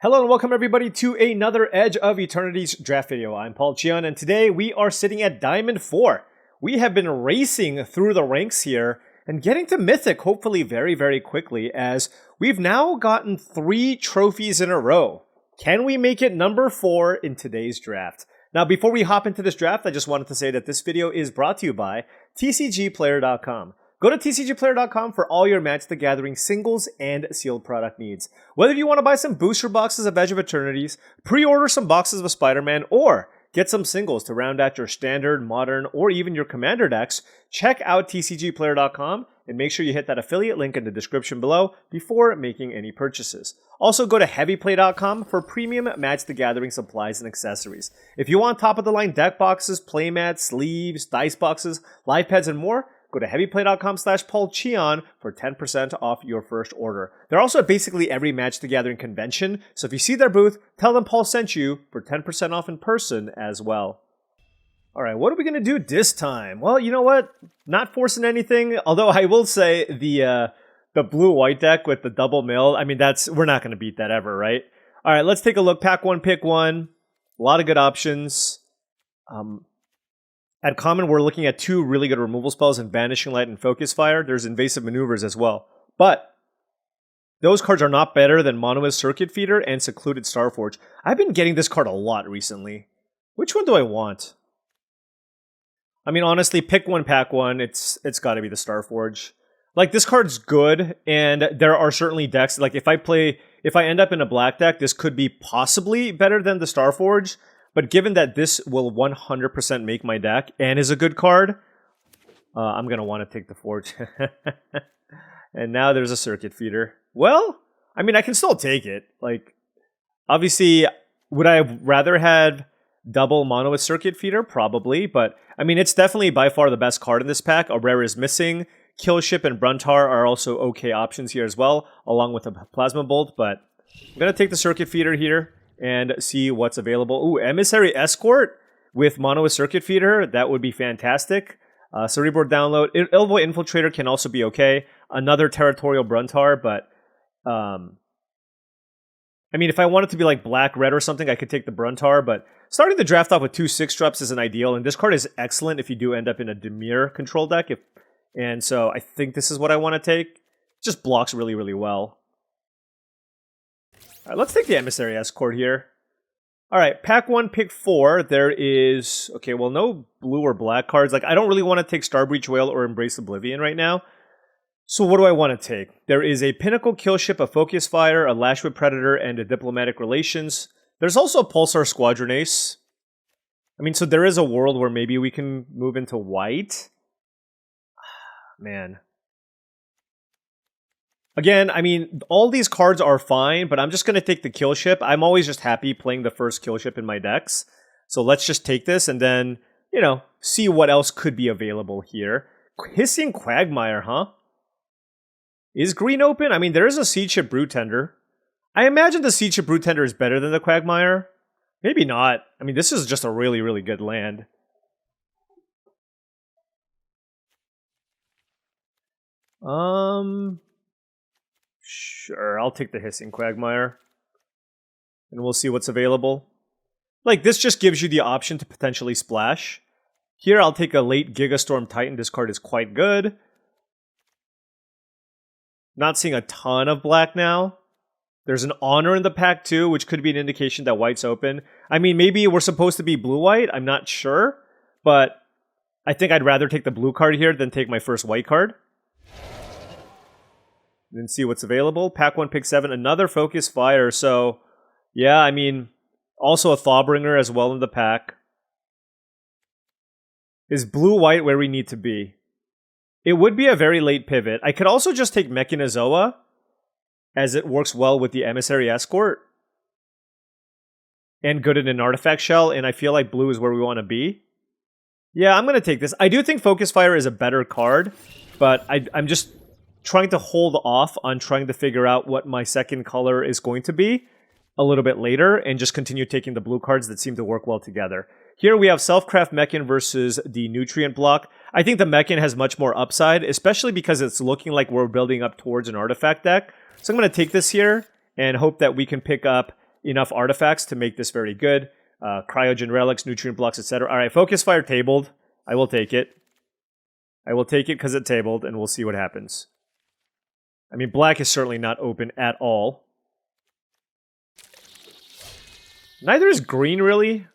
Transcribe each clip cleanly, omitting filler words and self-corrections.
Hello and welcome everybody to another Edge of Eternities draft video. I'm Paul Cheon and today we are sitting at Diamond 4. We have been racing through the ranks here and getting to Mythic hopefully very quickly as we've now gotten 3 trophies in a row. Can we make it number 4 in today's draft? Now before we hop into this draft, I just wanted to say that this video is brought to you by TCGplayer.com. Go to TCGplayer.com for all your Magic the Gathering singles and sealed product needs. Whether you want to buy some booster boxes of Edge of Eternities, pre-order some boxes of Spider-Man, or get some singles to round out your standard, modern, or even your commander decks, check out TCGplayer.com and make sure you hit that affiliate link in the description below before making any purchases. Also go to heavyplay.com for premium Magic the Gathering supplies and accessories. If you want top-of-the-line deck boxes, playmats, sleeves, dice boxes, live pads, and more, go to heavyplay.com/paulcheon for 10% off your first order. They're also at basically every Magic the Gathering convention, so if you see their booth, tell them Paul sent you for 10% off in person as well. Alright, what are we going to do this time? Well, you know what? Not forcing anything, although I will say the blue-white deck with the double mill, I mean, we're not going to beat that ever, right? Alright, let's take a look. Pack 1, pick 1. A lot of good options. At common, we're looking at 2 really good removal spells in Vanishing Light and Focus Fire. There's Invasive Maneuvers as well. But those cards are not better than Monolith Circuit Feeder and Secluded Starforge. I've been getting this card a lot recently. Which one do I want? I mean, honestly, pick 1, pack 1. It's got to be the Starforge. Like, this card's good, and there are certainly decks. Like, if I end up in a black deck, this could be possibly better than the Starforge. But given that this will 100% make my deck and is a good card, I'm going to want to take the Forge. And now there's a Circuit Feeder. Well, I mean, I can still take it. Like, obviously, would I have rather had double Monolith Circuit Feeder? Probably. But, I mean, it's definitely by far the best card in this pack. A rare is missing. Killship and Bruntar are also okay options here as well, along with a Plasma Bolt. But I'm going to take the Circuit Feeder here and see what's available. Ooh, Emissary Escort with Monolith Circuit Feeder. That would be fantastic. Cerebral Download. Elvoy Infiltrator can also be okay. Another Territorial Bruntar, but I mean, if I wanted to be like black-red or something, I could take the Bruntar, but starting the draft off with 2 6-drops isn't ideal, and this card is excellent if you do end up in a Dimir control deck. And so I think this is what I want to take. It just blocks really well. Alright, let's take the Emissary Escort here. Alright, pack 1, pick 4. There is... Okay, well, no blue or black cards. Like, I don't really want to take Starbreach Whale or Embrace Oblivion right now. So what do I want to take? There is a Pinnacle Killship, a Focus Fire, a Lashwood Predator, and a Diplomatic Relations. There's also a Pulsar Squadron Ace. I mean, so there is a world where maybe we can move into white. Man. Again, I mean, all these cards are fine, but I'm just going to take the Kill Ship. I'm always just happy playing the first Kill Ship in my decks. So let's just take this and then, you know, see what else could be available here. Hissing Quagmire, huh? Is green open? I mean, there is a Siege Ship Brewtender. I imagine the Siege Ship Brewtender is better than the Quagmire. Maybe not. I mean, this is just a really good land. Sure, I'll take the Hissing Quagmire. And we'll see what's available. Like, this just gives you the option to potentially splash. Here, I'll take a late Gigastorm Titan. This card is quite good. Not seeing a ton of black now. There's an Honor in the pack too, which could be an indication that white's open. I mean, maybe we're supposed to be blue-white. I'm not sure. But I think I'd rather take the blue card here than take my first white card. Then see what's available. Pack 1, pick 7. Another Focus Fire. So, yeah, I mean, also a Thawbringer as well in the pack. Is blue-white where we need to be? It would be a very late pivot. I could also just take Mechanizoa, as it works well with the Emissary Escort. And good in an Artifact Shell, and I feel like blue is where we want to be. Yeah, I'm going to take this. I do think Focus Fire is a better card, but I'm just trying to hold off on trying to figure out what my second color is going to be a little bit later and just continue taking the blue cards that seem to work well together. Here we have Selfcraft Mechan versus the Nutrient Block. I think the Mechan has much more upside, especially because it's looking like we're building up towards an artifact deck. So I'm going to take this here and hope that we can pick up enough artifacts to make this very good. Cryogen relics, nutrient blocks, etc. All right, focus fire tabled. I will take it. I will take it because it tabled, and we'll see what happens. I mean, black is certainly not open at all. Neither is green, really.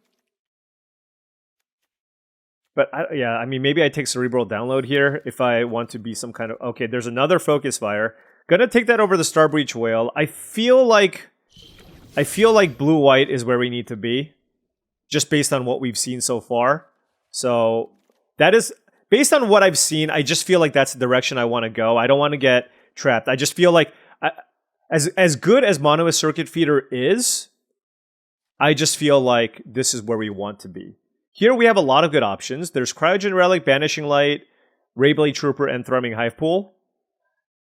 But, yeah, I mean, maybe I take Cerebral Download here if I want to be some kind of... Okay, there's another Focus Fire. Gonna take that over the Starbreach Whale. I feel like blue-white is where we need to be, just based on what we've seen so far. So, that is... Based on what I've seen, I just feel like that's the direction I want to go. I don't want to get trapped. I just feel like, as good as Monolith Circuit Feeder is, I just feel like this is where we want to be. Here we have a lot of good options. There's Cryogen Relic, Banishing Light, Rayblade Trooper, and Thrumming Hive Pool.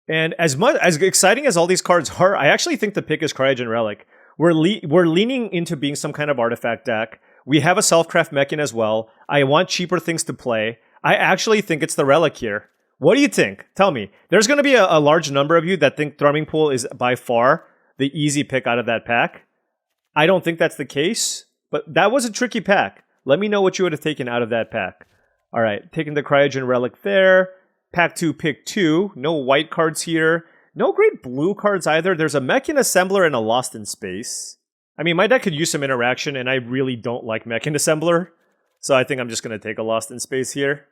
And as exciting as all these cards are, I actually think the pick is Cryogen Relic. We're leaning into being some kind of artifact deck. We have a Selfcraft Mechan as well. I want cheaper things to play. I actually think it's the Relic here. What do you think? Tell me. There's going to be a large number of you that think Thrumming Pool is by far the easy pick out of that pack. I don't think that's the case, but that was a tricky pack. Let me know what you would have taken out of that pack. All right, taking the Cryogen Relic there. Pack 2, pick 2. No white cards here. No great blue cards either. There's a Mechan Assembler and a Lost in Space. I mean, my deck could use some interaction, and I really don't like Mechan Assembler. So I think I'm just going to take a Lost in Space here.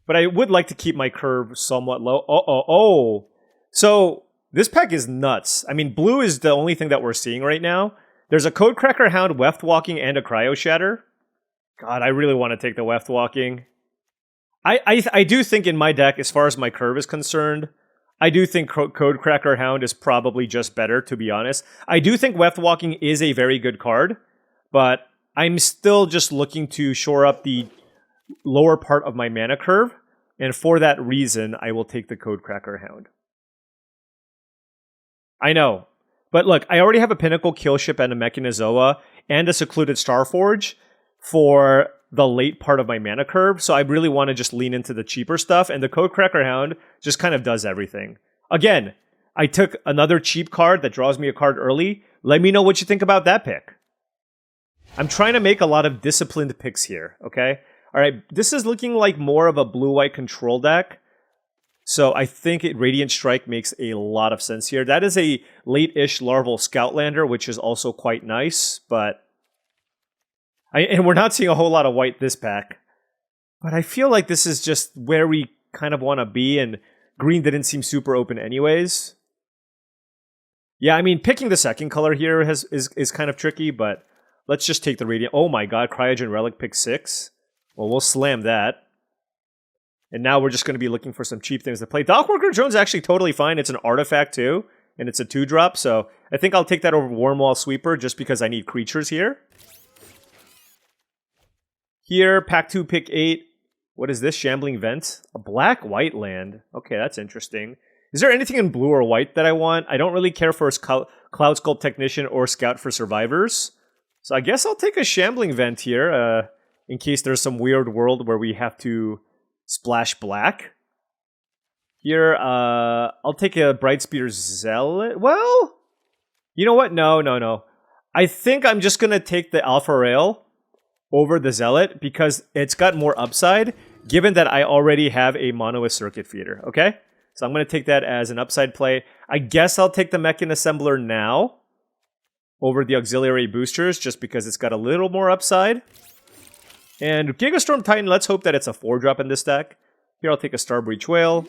But I would like to keep my curve somewhat low. So this pack is nuts. I mean, blue is the only thing that we're seeing right now. There's a Codecracker Hound, Weft Walking, and a Cryo Shatter. God, I really want to take the Weft Walking. I do think in my deck, as far as my curve is concerned, I do think Codecracker Hound is probably just better, to be honest. I do think Weft Walking is a very good card, but I'm still just looking to shore up the lower part of my mana curve, and for that reason, I will take the Codecracker Hound. I know, but look, I already have a Pinnacle Killship and a Mechanizoa and a Secluded Starforge for the late part of my mana curve, so I really want to just lean into the cheaper stuff, and the Codecracker Hound just kind of does everything. Again, I took another cheap card that draws me a card early. Let me know what you think about that pick. I'm trying to make a lot of disciplined picks here, okay? All right, this is looking like more of a blue-white control deck. So I think Radiant Strike makes a lot of sense here. That is a late-ish Larval Scoutlander, which is also quite nice, but... and we're not seeing a whole lot of white this pack. But I feel like this is just where we kind of want to be, and green didn't seem super open anyways. Yeah, I mean, picking the second color here is kind of tricky, but let's just take the Radiant... Oh my god, Cryogen Relic pick 6. Well, we'll slam that. And now we're just going to be looking for some cheap things to play. Dockworker Drone's actually totally fine. It's an artifact too, and it's a 2-drop, so I think I'll take that over Wormwall Sweeper just because I need creatures here. Here, pack 2, pick 8. What is this? Shambling Vent? A black-white land. Okay, that's interesting. Is there anything in blue or white that I want? I don't really care for Cloud Sculpt Technician or Scout for Survivors. So I guess I'll take a Shambling Vent here, in case there's some weird world where we have to splash black. Here, I'll take a Brightspear Zealot. Well, you know what? No. I think I'm just going to take the Alpha Rail over the Zealot because it's got more upside, given that I already have a Monolith Circuit Feeder, okay? So I'm going to take that as an upside play. I guess I'll take the Mechan Assembler now over the Auxiliary Boosters, just because it's got a little more upside. And Gigastorm Titan, let's hope that it's a 4-drop in this deck. Here I'll take a Starbreach Whale.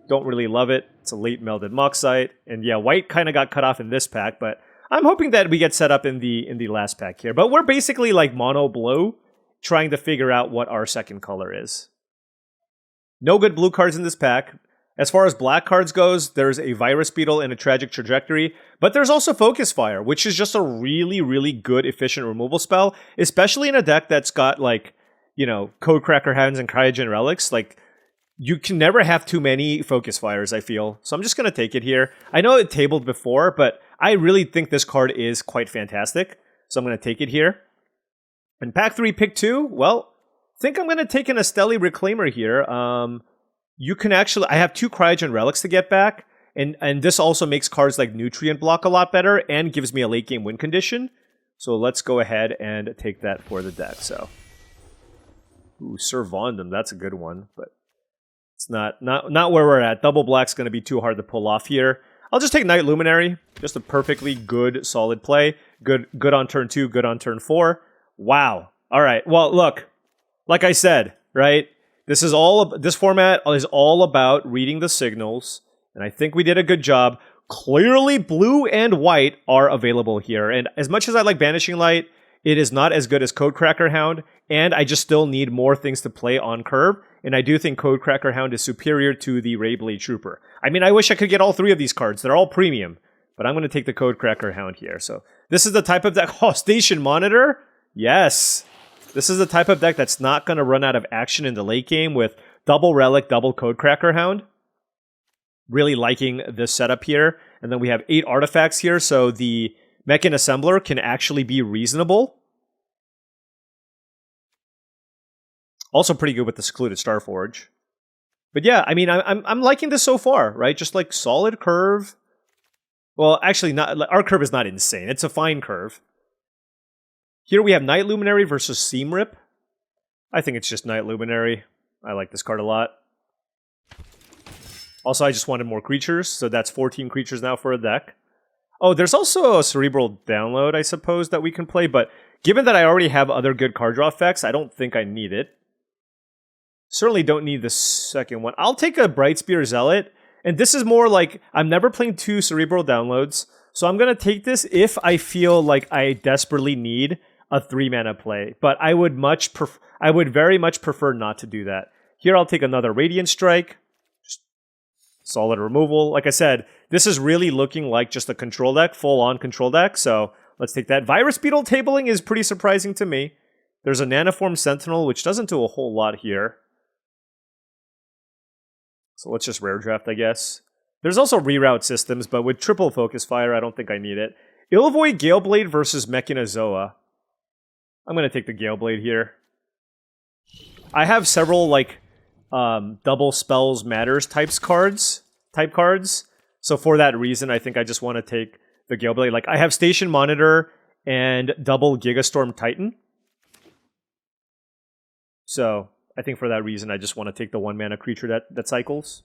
Don't really love it. It's a late Melded Moxite. And yeah, white kind of got cut off in this pack, but I'm hoping that we get set up in the last pack here. But we're basically like mono blue, trying to figure out what our second color is. No good blue cards in this pack. As far as black cards goes, there's a Virus Beetle and a Tragic Trajectory, but there's also Focus Fire, which is just a really, really good, efficient removal spell, especially in a deck that's got, like, you know, Codecracker Hounds and Cryogen Relics. Like, you can never have too many Focus Fires, I feel. So I'm just going to take it here. I know it tabled before, but I really think this card is quite fantastic, so I'm going to take it here. And pack 3, pick 2, well, I think I'm going to take an Astelli Reclaimer here. You can actually... I have 2 Cryogen Relics to get back, And this also makes cards like Nutrient Block a lot better and gives me a late game win condition. So let's go ahead and take that for the deck. So, ooh, Servondum, that's a good one, but it's not where we're at. Double black's going to be too hard to pull off here. I'll just take Night Luminary. Just a perfectly good, solid play. Good on turn 2, good on turn 4. Wow. All right. Well, look, like I said, right? This format is all about reading the signals, and I think we did a good job. Clearly, blue and white are available here, and as much as I like Banishing Light, it is not as good as Codecracker Hound, and I just still need more things to play on curve, and I do think Codecracker Hound is superior to the Rayblade Trooper. I mean, I wish I could get all 3 of these cards. They're all premium, but I'm going to take the Codecracker Hound here. So this is the type of deck... Oh, Station Monitor? Yes. This is the type of deck that's not going to run out of action in the late game with double Relic, double Codecracker Hound. Really liking this setup here. And then we have 8 artifacts here, so the Mechan Assembler can actually be reasonable. Also pretty good with the Secluded Starforge. But yeah, I mean, I'm liking this so far, right? Just like solid curve. Well, actually, not. Our curve is not insane. It's a fine curve. Here we have Night Luminary versus Seam Rip. I think it's just Night Luminary. I like this card a lot. Also, I just wanted more creatures, so that's 14 creatures now for a deck. Oh, there's also a Cerebral Download, I suppose, that we can play, but given that I already have other good card draw effects, I don't think I need it. Certainly don't need the second one. I'll take a Brightspear Zealot, and this is more like, I'm never playing 2 Cerebral Downloads, so I'm going to take this if I feel like I desperately need a 3-mana play, but I would very much prefer not to do that. Here I'll take another Radiant Strike. Solid removal. Like I said, this is really looking like just a control deck, full-on control deck, so let's take that. Virus Beetle tabling is pretty surprising to me. There's a Nanoform Sentinel, which doesn't do a whole lot here. So let's just rare draft, I guess. There's also reroute systems, but with triple Focus Fire, I don't think I need it. Illvoid Galeblade versus Mechanozoa. I'm going to take the Galeblade here. I have several, like, double spells matters type cards. So for that reason, I think I just want to take the Galeblade. Like, I have Station Monitor and double Gigastorm Titan. So I think for that reason, I just want to take the 1-mana creature that cycles.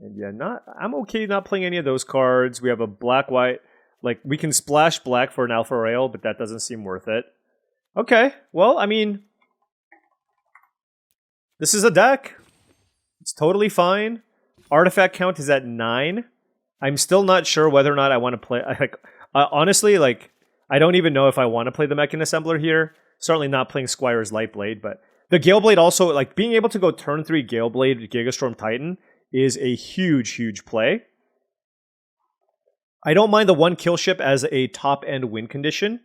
And yeah, I'm okay not playing any of those cards. We have a black-white. Like, we can splash black for an Alpha Rail, but that doesn't seem worth it. Okay, well, I mean, this is a deck. It's totally fine. Artifact count is at 9. I'm still not sure whether or not I want to play... honestly, like, I don't even know if I want to play the Mechan Assembler here. Certainly not playing Squire's Lightblade, but the Galeblade also, like, being able to go turn 3 Galeblade Gigastorm Titan is a huge, huge play. I don't mind the 1 kill ship as a top-end win condition,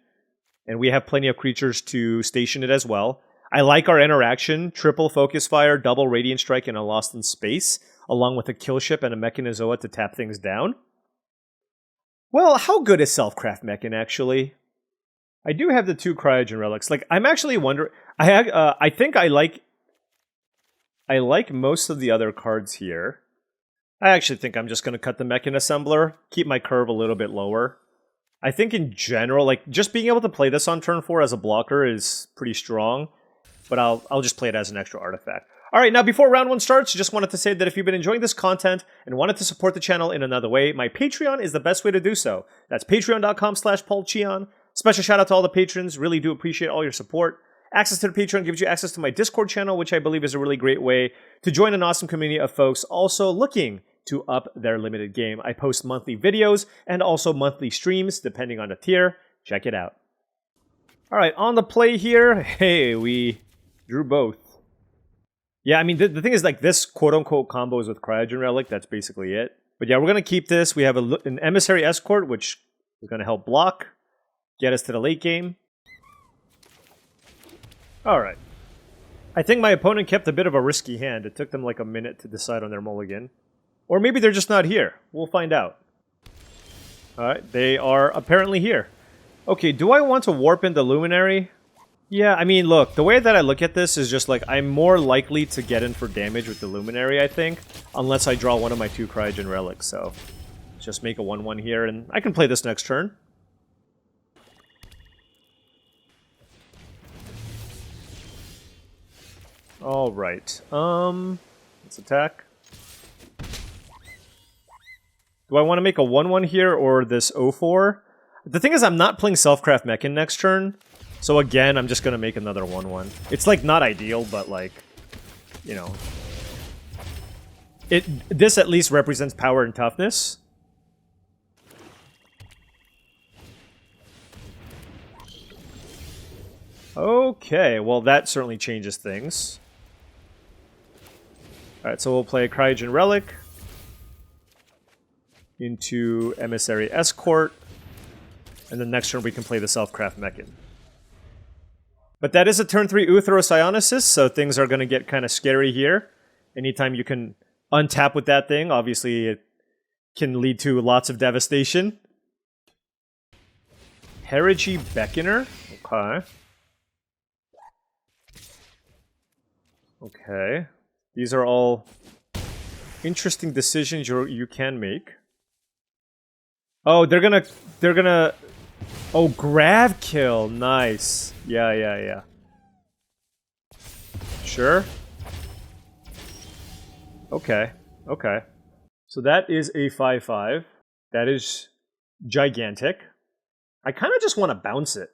and we have plenty of creatures to station it as well. I like our interaction, triple Focus Fire, double Radiant Strike, and a Lost in Space, along with a kill ship and a Mechanozoa to tap things down. Well, how good is Selfcraft Mechan, actually? I do have the 2 Cryogen Relics. Like, I'm actually wondering... I think I like most of the other cards here. I actually think I'm just going to cut the Mechan Assembler, keep my curve a little bit lower. I think in general, like, just being able to play this on turn 4 as a blocker is pretty strong, but I'll just play it as an extra artifact. Alright, now before round 1 starts, just wanted to say that if you've been enjoying this content and wanted to support the channel in another way, my Patreon is the best way to do so. That's patreon.com/paulcheon. Special shout out to all the patrons, really do appreciate all your support. Access to the Patreon gives you access to my Discord channel, which I believe is a really great way to join an awesome community of folks also looking to up their limited game. I post monthly videos and also monthly streams, depending on the tier. Check it out. Alright, on the play here, hey, we drew both. Yeah, I mean, the thing is, like, this quote-unquote combos with Cryogen Relic, that's basically it. But yeah, we're going to keep this. We have an Emissary Escort, which is going to help block, get us to the late game. Alright. I think my opponent kept a bit of a risky hand. It took them like a minute to decide on their mulligan. Or maybe they're just not here. We'll find out. Alright, they are apparently here. Okay, do I want to warp into Luminary? Yeah, I mean, look, the way that I look at this is just like I'm more likely to get in for damage with the Luminary, I think, unless I draw one of my 2 Cryogen Relics, so just make a 1/1 here, and I can play this next turn. Alright, let's attack. Do I want to make a 1/1 here, or this 0/4? The thing is, I'm not playing Selfcraft Mechan next turn, so again, I'm just going to make another 1/1. It's, like, not ideal, but, like, you know. This at least represents power and toughness. Okay, well, that certainly changes things. Alright, so we'll play a Cryogen Relic into Emissary Escort, and then next turn we can play the Selfcraft Mechan. But that is a turn 3 Uthros Ionosis, so things are going to get kind of scary here. Anytime you can untap with that thing, obviously it can lead to lots of devastation. Herigy Beckoner? Okay. Okay. These are all interesting decisions you can make. Oh, they're gonna... Oh, grab kill. Nice. Yeah. Sure. Okay. So that is a 5/5. That is gigantic. I kind of just want to bounce it.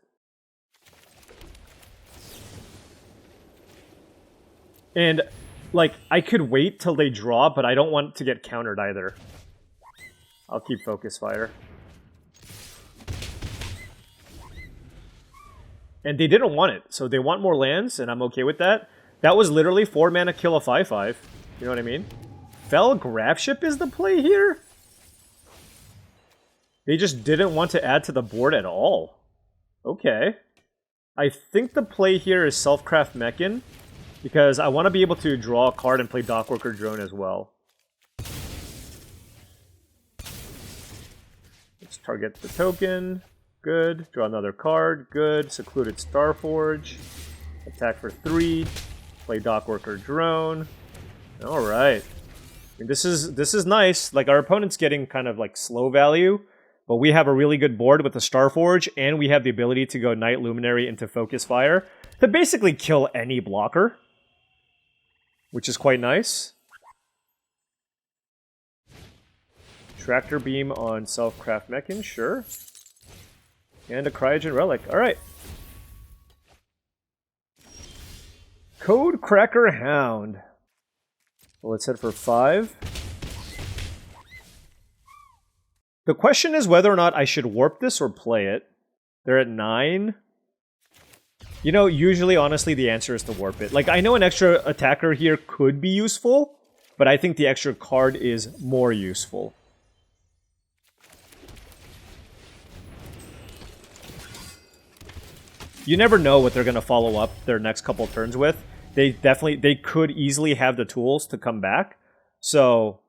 And, like, I could wait till they draw, but I don't want to get countered either. I'll keep Focus Fire. And they didn't want it, so they want more lands, and I'm okay with that. That was literally 4 mana kill a 5/5. You know what I mean? Fell Grafship is the play here? They just didn't want to add to the board at all. Okay. I think the play here is Selfcraft Mechan, because I want to be able to draw a card and play Dockworker Drone as well. Let's target the token. Good. Draw another card. Good. Secluded Starforge. Attack for 3. Play Dockworker Drone. Alright. I mean, this is nice. Like, our opponent's getting kind of like slow value, but we have a really good board with the Starforge, and we have the ability to go Night Luminary into Focus Fire to basically kill any blocker, which is quite nice. Tractor Beam on Selfcraft Mechan, sure. And a Cryogen Relic. Alright. Code Cracker Hound. Well, let's head for 5. The question is whether or not I should warp this or play it. They're at 9. You know, usually, honestly, the answer is to warp it. Like, I know an extra attacker here could be useful, but I think the extra card is more useful. You never know what they're going to follow up their next couple turns with. They could easily have the tools to come back. So,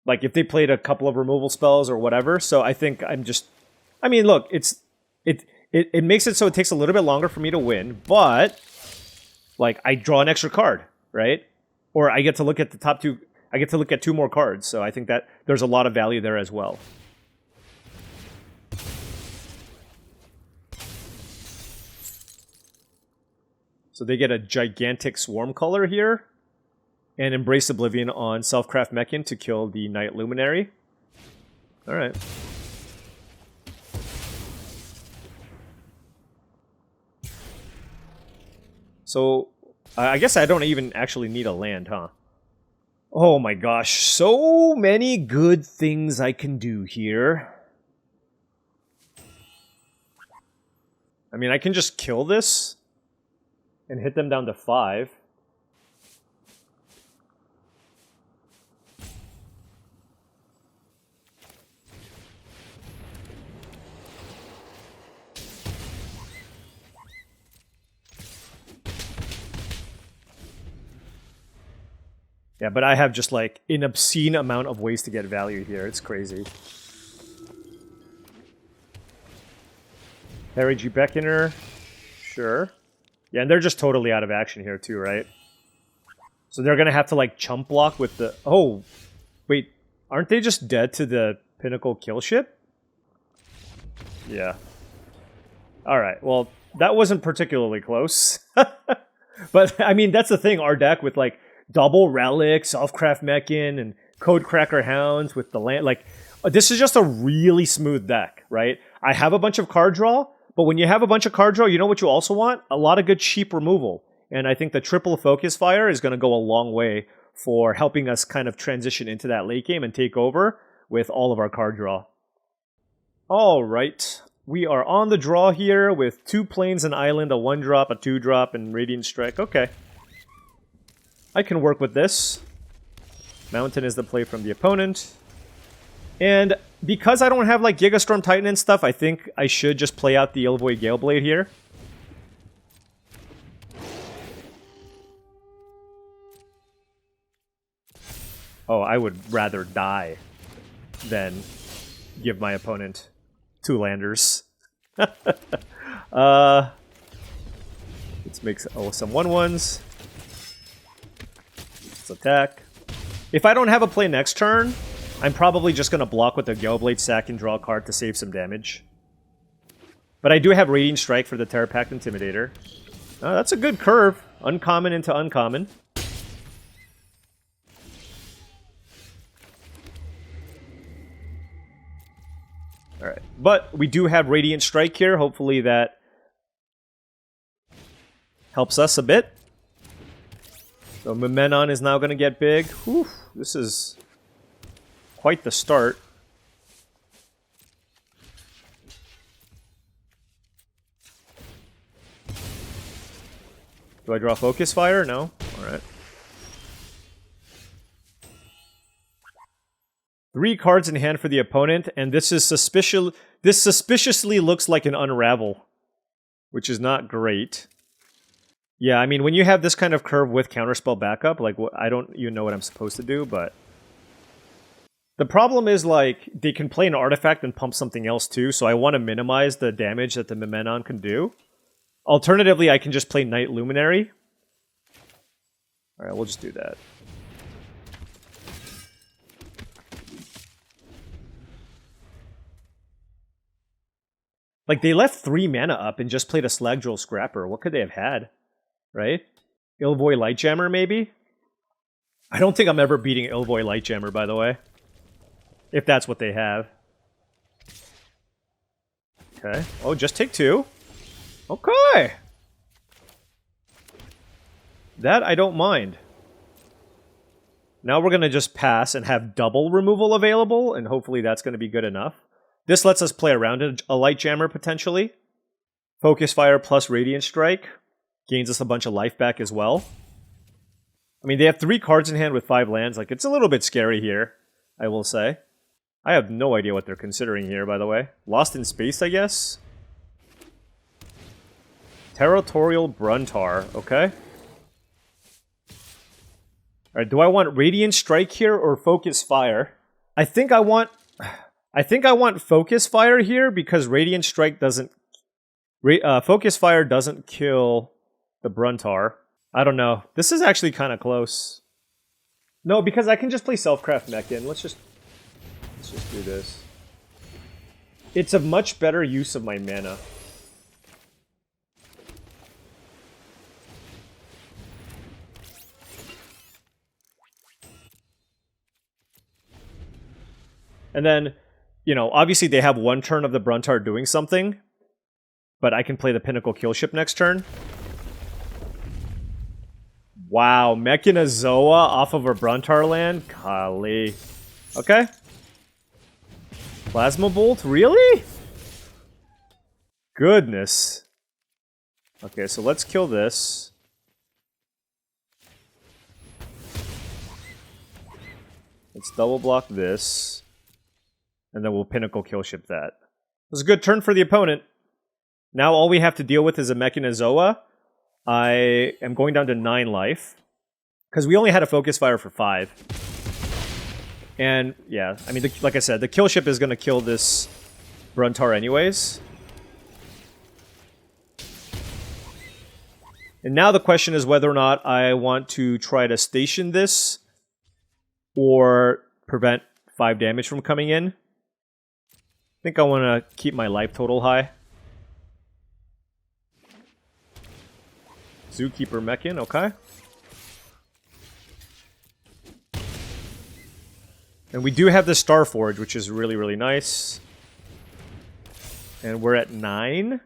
like, if they played a couple of removal spells or whatever. So I think I mean, look, it makes it so it takes a little bit longer for me to win, but, like, I draw an extra card, right? Or I get to look at the top 2, I get to look at 2 more cards. So I think that there's a lot of value there as well. So they get a gigantic Swarm Color here, and Embrace Oblivion on Selfcraft Mechan to kill the Night Luminary. Alright. So, I guess I don't even actually need a land, huh? Oh my gosh, so many good things I can do here. I mean, I can just kill this and hit them down to 5. Yeah, but I have just, like, an obscene amount of ways to get value here. It's crazy. Herigy Beckoner. Sure. Yeah, and they're just totally out of action here too, right? So they're going to have to, like, chump block with the... Oh, wait. Aren't they just dead to the Pinnacle kill ship? Yeah. Alright, well, that wasn't particularly close. But, I mean, that's the thing. Our deck with, like, double Relic, Selfcraft Mechan, and Codecracker Hounds with the land... Like, this is just a really smooth deck, right? I have a bunch of card draw, but when you have a bunch of card draw, you know what you also want? A lot of good cheap removal. And I think the triple Focus Fire is going to go a long way for helping us kind of transition into that late game and take over with all of our card draw. All right. We are on the draw here with 2 plains, an island, a 1-drop, a 2-drop, and Radiant Strike. Okay. I can work with this. Mountain is the play from the opponent. And because I don't have, like, Gigastorm Titan and stuff, I think I should just play out the Ilvoy Galeblade here. Oh, I would rather die than give my opponent 2 landers. Let's make some 1/1s. Let's attack. If I don't have a play next turn, I'm probably just going to block with the Galeblade sack and draw a card to save some damage. But I do have Radiant Strike for the Terra Pact Intimidator. Oh, that's a good curve. Uncommon into uncommon. Alright, but we do have Radiant Strike here. Hopefully that helps us a bit. So Memenon is now going to get big. Whew, this is quite the start. Do I draw Focus Fire? No? Alright. 3 cards in hand for the opponent, and this is this suspiciously looks like an Unravel, which is not great. Yeah, I mean, when you have this kind of curve with Counterspell backup, like, I don't even know what I'm supposed to do, but... The problem is, like, they can play an artifact and pump something else too, so I want to minimize the damage that the Memenon can do. Alternatively, I can just play Night Luminary. Alright, we'll just do that. Like, they left 3 mana up and just played a Slagdrill Scrapper. What could they have had? Right? Ilvoy Lightjammer, maybe? I don't think I'm ever beating Ilvoy Lightjammer, by the way. If that's what they have. Okay. Oh, just take 2. Okay! That I don't mind. Now we're going to just pass and have double removal available, and hopefully that's going to be good enough. This lets us play around a Lightjammer, potentially. Focus Fire plus Radiant Strike. Gains us a bunch of life back as well. I mean, they have 3 cards in hand with 5 lands. Like, it's a little bit scary here, I will say. I have no idea what they're considering here, by the way. Lost in Space, I guess? Territorial Bruntar, okay. Alright, do I want Radiant Strike here or Focus Fire? I think I want Focus Fire here because Radiant Strike doesn't... Focus Fire doesn't kill the Bruntar. I don't know. This is actually kind of close. No, because I can just play Selfcraft Mechan. Let's just do this. It's a much better use of my mana. And then, you know, obviously they have 1 turn of the Bruntar doing something, but I can play the Pinnacle Killship next turn. Wow, Mechanazoa off of a Bruntar land? Golly. Okay. Plasma Bolt? Really? Goodness. Okay, so let's kill this. Let's double block this. And then we'll Pinnacle Killship that. It was a good turn for the opponent. Now all we have to deal with is a Mechanazoa. I am going down to 9 life. Because we only had a Focus Fire for 5. And, yeah, I mean, like I said, the Killship is going to kill this Bruntar anyways. And now the question is whether or not I want to try to station this or prevent 5 damage from coming in. I think I want to keep my life total high. Zookeeper Mechan, okay. And we do have the Starforge, which is really, really nice. And we're at 9.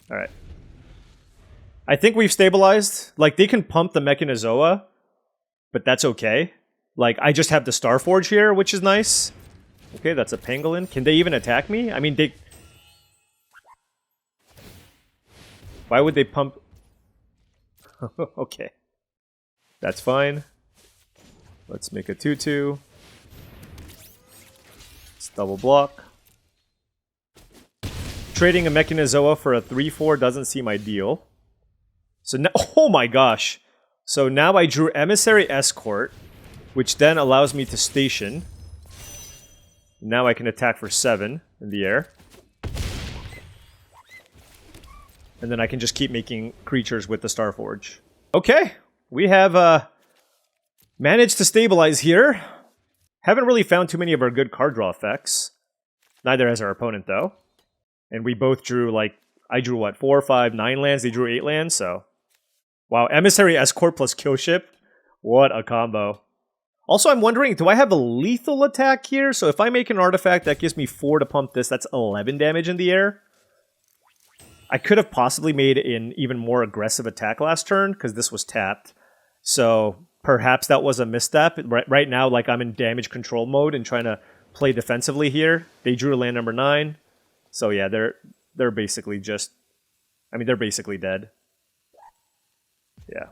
Alright. I think we've stabilized. Like, they can pump the Mechanizoa, but that's okay. Like, I just have the Starforge here, which is nice. Okay, that's a Pangolin. Can they even attack me? I mean, they... Why would they pump... Okay. That's fine. Let's make a 2-2. Let's double block. Trading a Mechanizoa for a 3-4 doesn't seem ideal. So now... Oh my gosh! So now I drew Emissary Escort, which then allows me to station. Now I can attack for 7 in the air. And then I can just keep making creatures with the Starforge. Okay, we have managed to stabilize here. Haven't really found too many of our good card draw effects. Neither has our opponent, though. And we both drew, like, I drew, what, 4, 5, 9 lands? They drew 8 lands, so... Wow, Emissary Escort plus Kill Ship? What a combo. Also, I'm wondering, do I have a lethal attack here? So if I make an artifact, that gives me 4 to pump this. That's 11 damage in the air. I could have possibly made an even more aggressive attack last turn, because this was tapped. So perhaps that was a misstep. Right now, like, I'm in damage control mode and trying to play defensively here. They drew land number 9. So yeah, they're basically just... I mean, they're basically dead. Yeah.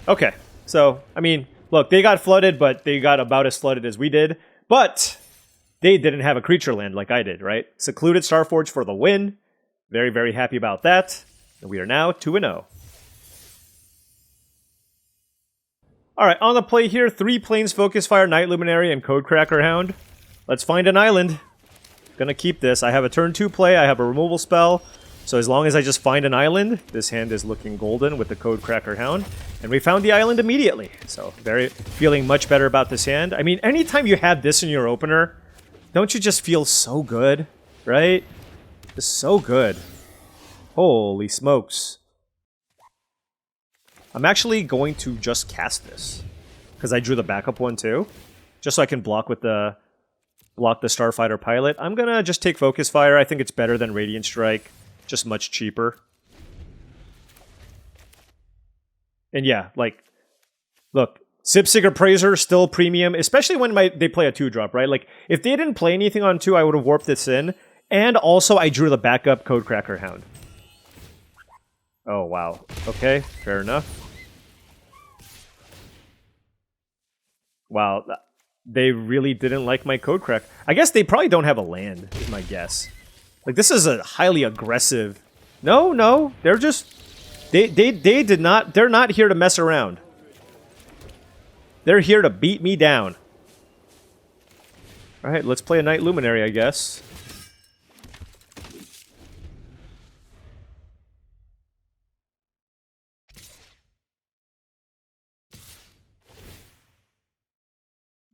Okay, so, I mean, look, they got flooded, but they got about as flooded as we did. But they didn't have a creature land like I did, right? Secluded Starforge for the win. Very, very happy about that. And we are now 2-0. Alright, on the play here, 3 Plains Focusfire, Night Luminary, and Codecracker Hound. Let's find an island. Gonna keep this. I have a turn 2 play, I have a removal spell. So as long as I just find an island, this hand is looking golden with the Codecracker Hound. And we found the island immediately. So feeling much better about this hand. I mean, anytime you have this in your opener, don't you just feel so good, right? Just so good. Holy smokes. I'm actually going to just cast this. Because I drew the backup one too. Just so I can block the Starfighter Pilot. I'm gonna just take Focus Fire. I think it's better than Radiant Strike. Just much cheaper. And yeah, like, look, Sipsig Appraiser still premium, especially when they play a 2-drop, right? Like, if they didn't play anything on 2, I would have warped this in. And also, I drew the backup Codecracker Hound. Oh, wow. Okay, fair enough. Wow, they really didn't like my Codecrack. I guess they probably don't have a land, is my guess. Like, this is a highly aggressive... No, they're just... They did not... They're not here to mess around. They're here to beat me down. Alright, let's play a Night Luminary, I guess.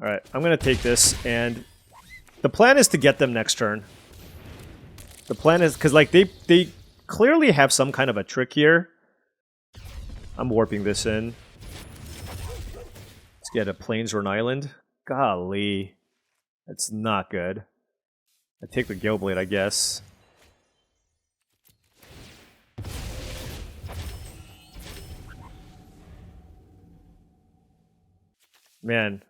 Alright, I'm gonna take this, and... The plan is to get them next turn. The plan is... Because, like, they clearly have some kind of a trick here. I'm warping this in. Let's get a Plains or an Island. Golly. That's not good. I take the Galeblade, I guess. Man.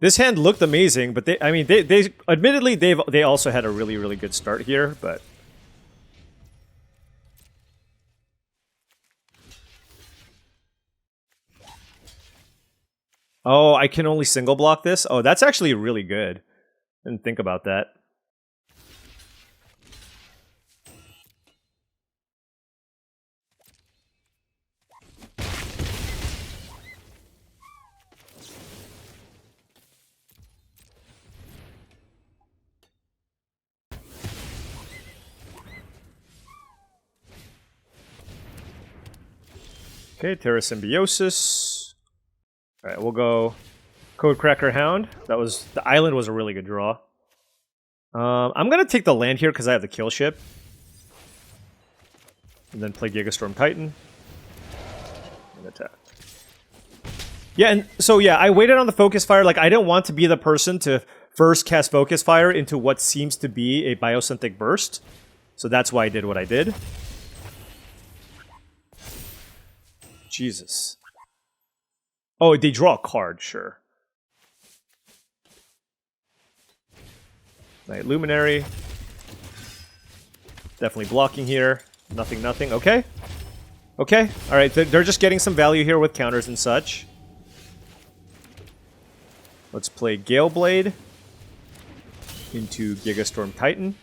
This hand looked amazing, but they admittedly they also had a really, really good start here, but oh, I can only single block this? Oh, that's actually really good. Didn't think about that. Okay, Terra Symbiosis. Alright, we'll go Codecracker Hound. The island was a really good draw. I'm gonna take the land here because I have the kill ship. And then play Gigastorm Titan. And attack. Yeah, and so yeah, I waited on the Focus Fire. Like, I didn't want to be the person to first cast Focus Fire into what seems to be a Biosynthetic Burst. So that's why I did what I did. Jesus. Oh, they draw a card, sure. Night Luminary. Definitely blocking here. Nothing, nothing. Okay. Okay. Alright, they're just getting some value here with counters and such. Let's play Gale Blade into Gigastorm Titan.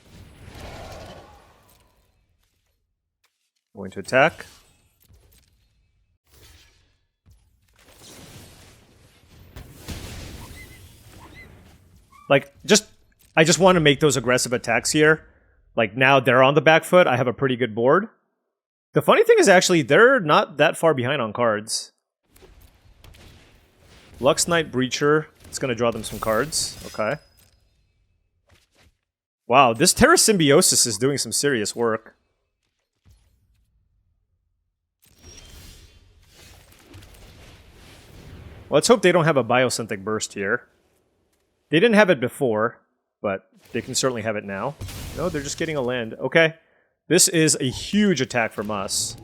Going to attack. Like, I just want to make those aggressive attacks here. Like, now they're on the back foot. I have a pretty good board. The funny thing is, actually, they're not that far behind on cards. Lux Knight Breacher. It's going to draw them some cards. Okay. Wow, this Terra Symbiosis is doing some serious work. Let's hope they don't have a Biosynthetic Burst here. They didn't have it before, but they can certainly have it now. No, they're just getting a land. Okay. This is a huge attack from us.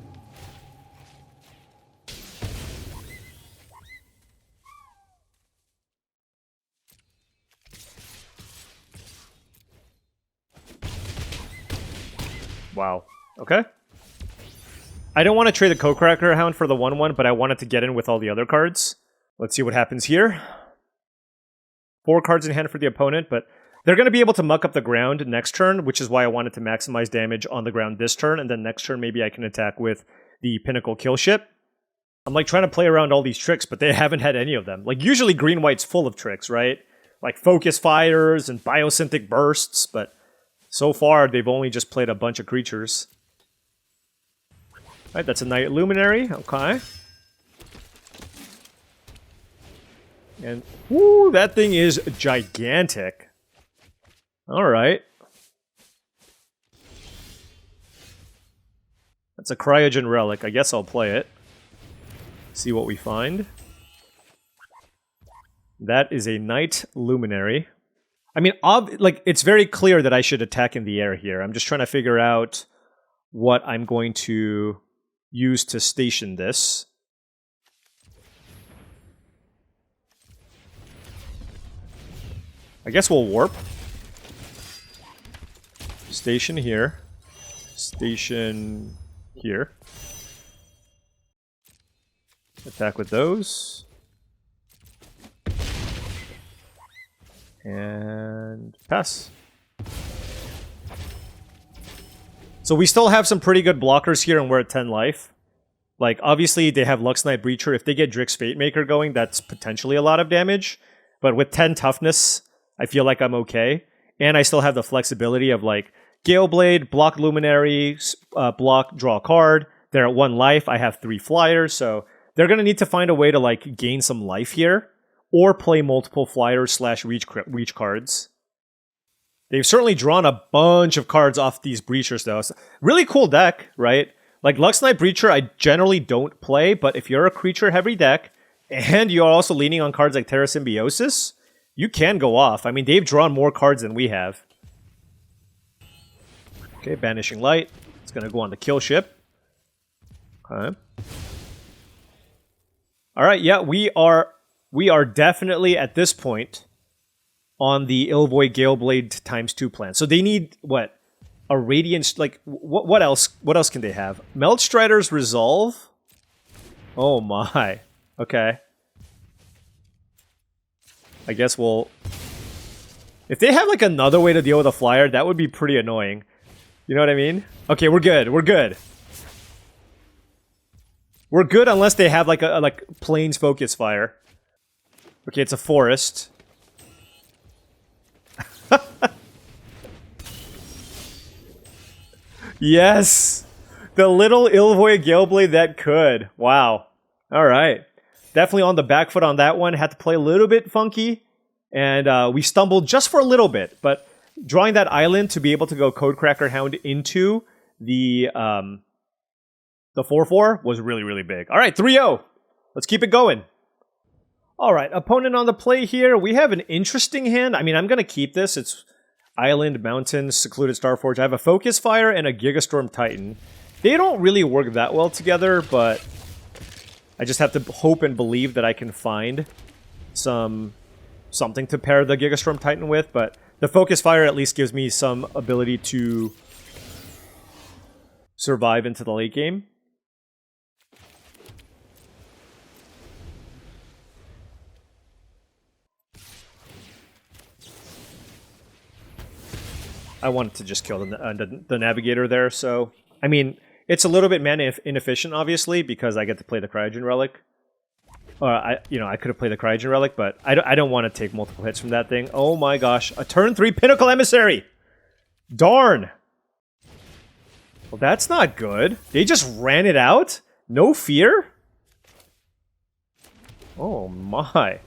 Wow. Okay. I don't want to trade the Codecracker Hound for the 1/1, but I wanted to get in with all the other cards. Let's see what happens here. 4 cards in hand for the opponent, but they're going to be able to muck up the ground next turn, which is why I wanted to maximize damage on the ground this turn, and then next turn maybe I can attack with the Pinnacle Kill Ship. I'm like trying to play around all these tricks, but they haven't had any of them. Like, usually Green-White's full of tricks, right? Like Focus Fires and Biosynthetic Bursts, but so far they've only just played a bunch of creatures. Alright, that's a Night Luminary, okay. And, whoo, that thing is gigantic. Alright. That's a Cryogen Relic. I guess I'll play it. See what we find. That is a Night Luminary. I mean, like, it's very clear that I should attack in the air here. I'm just trying to figure out what I'm going to use to station this. I guess we'll warp. Station here. Station here. Attack with those. And pass. So we still have some pretty good blockers here and we're at 10 life. Like, obviously they have Lux Knight Breacher. If they get Drix Fatemaker going, that's potentially a lot of damage. But with 10 toughness, I feel like I'm okay. And I still have the flexibility of, like, Gale Blade, block Luminary, block, draw a card. They're at 1 life. I have 3 flyers, so they're going to need to find a way to, like, gain some life here. Or play multiple flyers / reach cards. They've certainly drawn a bunch of cards off these Breachers, though. So, really cool deck, right? Like, Lux Knight Breacher, I generally don't play, but if you're a creature-heavy deck, and you're also leaning on cards like Terra Symbiosis, you can go off. I mean, they've drawn more cards than we have. Okay, Banishing Light. It's going to go on the Kill Ship. Okay. Alright, yeah, we are definitely, at this point, on the Illvoid Galeblade ×2 plan. So they need, what? A Radiant... Like, what else? What else can they have? Meltstrider's Resolve? Oh my. Okay. I guess we'll... If they have, like, another way to deal with a flyer, that would be pretty annoying. You know what I mean? Okay, we're good. We're good. We're good unless they have, like, a Plains Focus Fire. Okay, it's a forest. Yes! The little Ilvoy Galeblade that could. Wow. All right. Definitely on the back foot on that one. Had to play a little bit funky. And we stumbled just for a little bit. But drawing that island to be able to go Codecracker Hound into the 4-4 was really, really big. All right, 3-0. Let's keep it going. All right, opponent on the play here. We have an interesting hand. I mean, I'm going to keep this. It's Island, Mountain, Secluded Starforge. I have a Focus Fire and a Gigastorm Titan. They don't really work that well together, but I just have to hope and believe that I can find something to pair the Gigastorm Titan with. But the Focus Fire at least gives me some ability to survive into the late game. I wanted to just kill the Navigator there, so... I mean, it's a little bit mana inefficient, obviously, because I get to play the Cryogen Relic. I could have played the Cryogen Relic, but I don't want to take multiple hits from that thing. Oh my gosh, a turn 3 Pinnacle Emissary! Darn! Well, that's not good. They just ran it out? No fear? Oh my.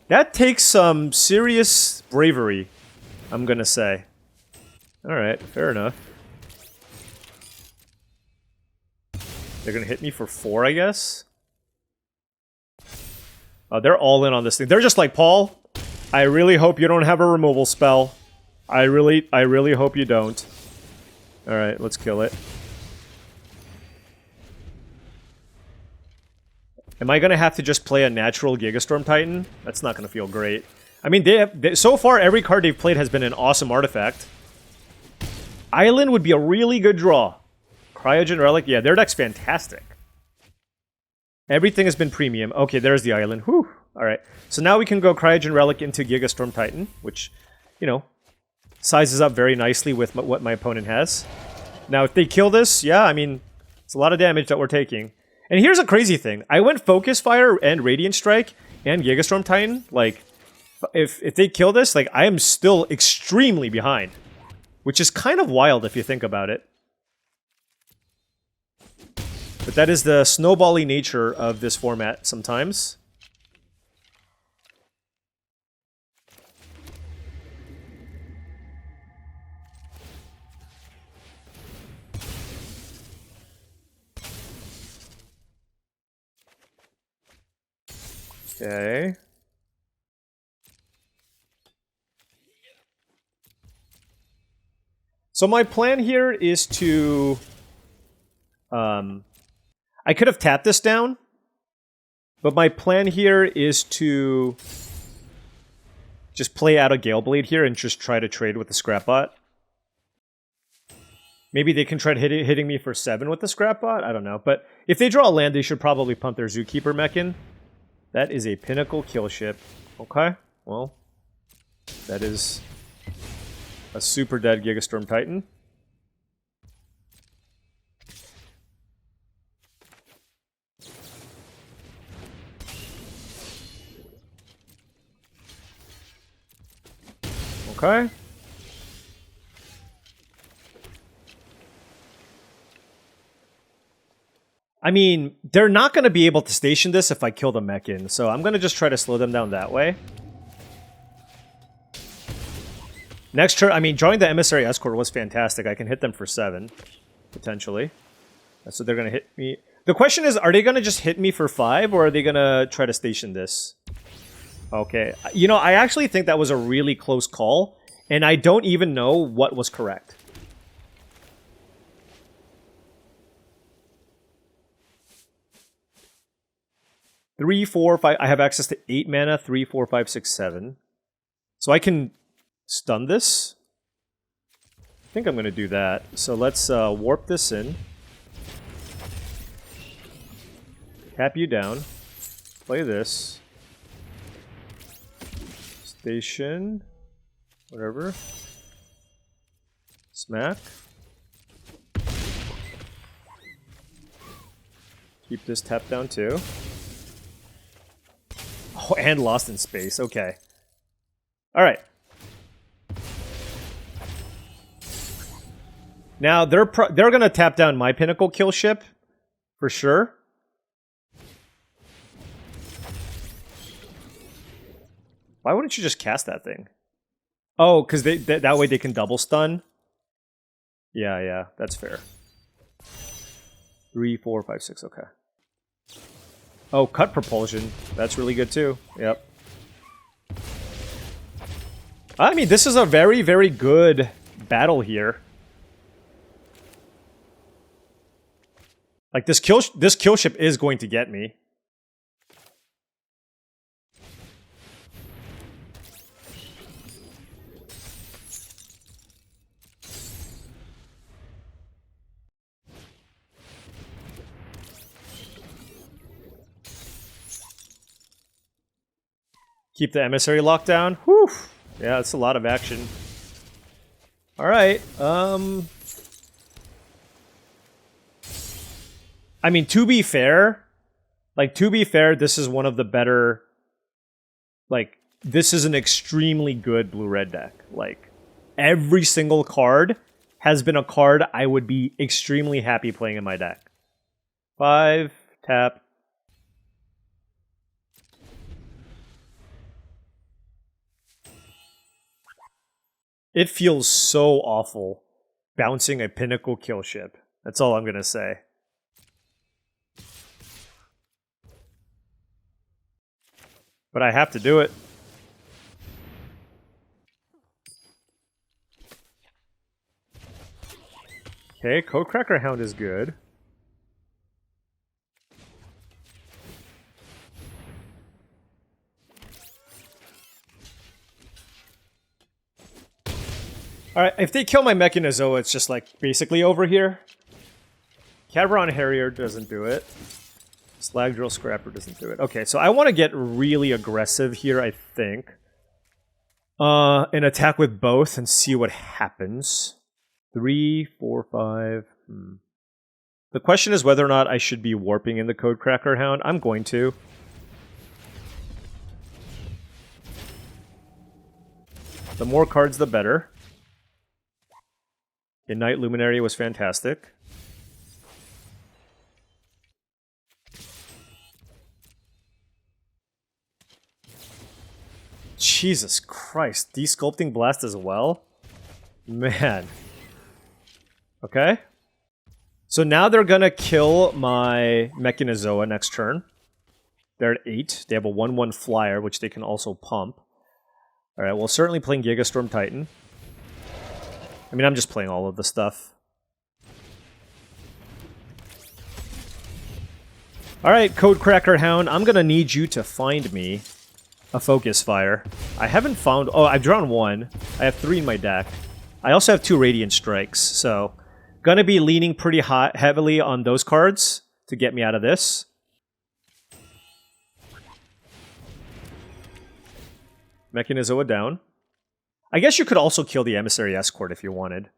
That takes some serious bravery, I'm gonna say. Alright, fair enough. They're gonna hit me for 4, I guess? Oh, they're all in on this thing. They're just like, Paul, I really hope you don't have a removal spell. I really hope you don't. Alright, let's kill it. Am I gonna have to just play a natural Gigastorm Titan? That's not gonna feel great. I mean, so far, every card they've played has been an awesome artifact. Island would be a really good draw. Cryogen Relic, yeah, their deck's fantastic. Everything has been premium. Okay, there's the Island. Whew. Alright, so now we can go Cryogen Relic into Gigastorm Titan, which, you know, sizes up very nicely with what my opponent has. Now, if they kill this, yeah, I mean, it's a lot of damage that we're taking. And here's a crazy thing. I went Focus Fire and Radiant Strike and Gigastorm Titan, like... If they kill this, like, I am still extremely behind. Which is kind of wild if you think about it. But that is the snowbally nature of this format sometimes. Okay. So my plan here is to... I could have tapped this down, but my plan here is to just play out a Galeblade here and just try to trade with the Scrapbot. Maybe they can try hitting me for 7 with the Scrapbot? I don't know. But if they draw a land, they should probably pump their Zookeeper mech in. That is a Pinnacle kill ship. Okay, well, that is a super dead Gigastorm Titan. Okay. I mean, they're not going to be able to station this if I kill the mech in, so I'm going to just try to slow them down that way. Next turn, I mean, drawing the Emissary Escort was fantastic. I can hit them for 7, potentially. So they're going to hit me. The question is, are they going to just hit me for 5, or are they going to try to station this? Okay. You know, I actually think that was a really close call, and I don't even know what was correct. Three, 4, 5. I have access to 8 mana. 3, 4, 5, 6, 7. So I can stun this. I think I'm going to do that. So let's warp this in. Tap you down. Play this. Station. Whatever. Smack. Keep this tap down too. Oh, and Lost in Space. Okay. Alright. Now, they're going to tap down my Pinnacle kill ship, for sure. Why wouldn't you just cast that thing? Oh, because that way they can double stun? Yeah, that's fair. 3, 4, 5, 6, okay. Oh, cut propulsion. That's really good too. Yep. I mean, this is a very, very good battle here. Like, this kill ship is going to get me. Keep the emissary locked down. Whew. Yeah, that's a lot of action. Alright, I mean, to be fair, this is one of the better... Like, this is an extremely good blue-red deck. Like, every single card has been a card I would be extremely happy playing in my deck. 5, tap. It feels so awful bouncing a Pinnacle kill ship. That's all I'm gonna say. But I have to do it. Okay, Codecracker Hound is good. Alright, if they kill my Mechanizoa, it's just like basically over here. Cadbron Harrier doesn't do it. Slag Drill Scrapper doesn't do it. Okay, so I want to get really aggressive here, I think. And attack with both and see what happens. 3, 4, 5. The question is whether or not I should be warping in the Codecracker Hound. I'm going to. The more cards, the better. Night Luminary was fantastic. Jesus Christ, Desculpting Blast as well? Man. Okay. So now they're gonna kill my Mechanizoa next turn. They're at 8. They have a 1/1 flyer, which they can also pump. Alright, well, certainly playing Gigastorm Titan. I mean, I'm just playing all of the stuff. Alright, Codecracker Hound, I'm gonna need you to find me a Focus Fire. I haven't found... Oh, I've drawn 1. I have 3 in my deck. I also have 2 Radiant Strikes, so... Gonna be leaning pretty heavily on those cards to get me out of this. Mechanizoa down. I guess you could also kill the Emissary Escort if you wanted.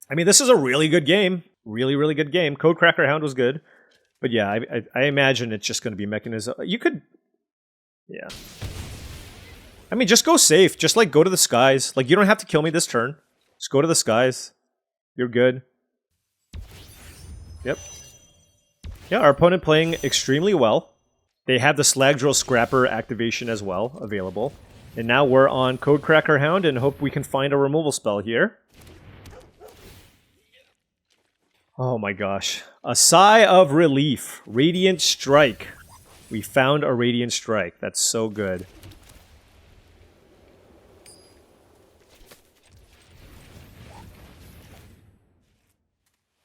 I mean, this is a really good game. Really, really good game. Codecracker Hound was good. But yeah, I imagine it's just going to be Mechanizoa. You could... Yeah. I mean, just go safe. Just, like, go to the skies. Like, you don't have to kill me this turn. Just go to the skies. You're good. Yep. Yeah, our opponent playing extremely well. They have the Slag Drill Scrapper activation as well available. And now we're on Codecracker Hound and hope we can find a removal spell here. Oh my gosh. A sigh of relief. Radiant Strike. We found a Radiant Strike. That's so good.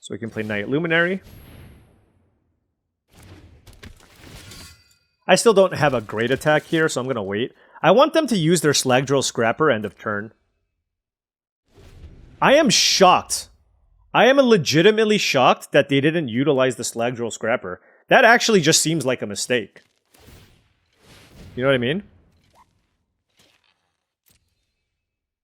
So we can play Night Luminary. I still don't have a great attack here, so I'm going to wait. I want them to use their Slag Drill Scrapper end of turn. I am shocked. I am legitimately shocked that they didn't utilize the Slag Drill Scrapper. That actually just seems like a mistake. You know what I mean?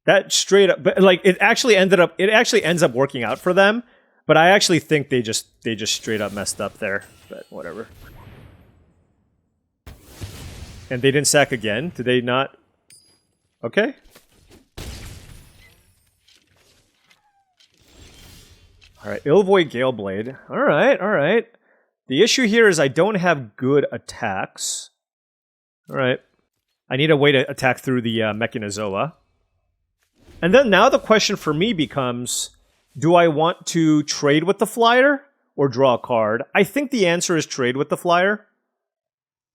That straight up, but like it actually ends up working out for them, but I actually think they just straight up messed up there, but whatever. And they didn't sack again? Did they not? Okay. Alright, Illvoid Galeblade. Alright, alright. The issue here is I don't have good attacks. Alright. I need a way to attack through the Mechanizoa. And then now the question for me becomes, do I want to trade with the flyer or draw a card? I think the answer is trade with the flyer.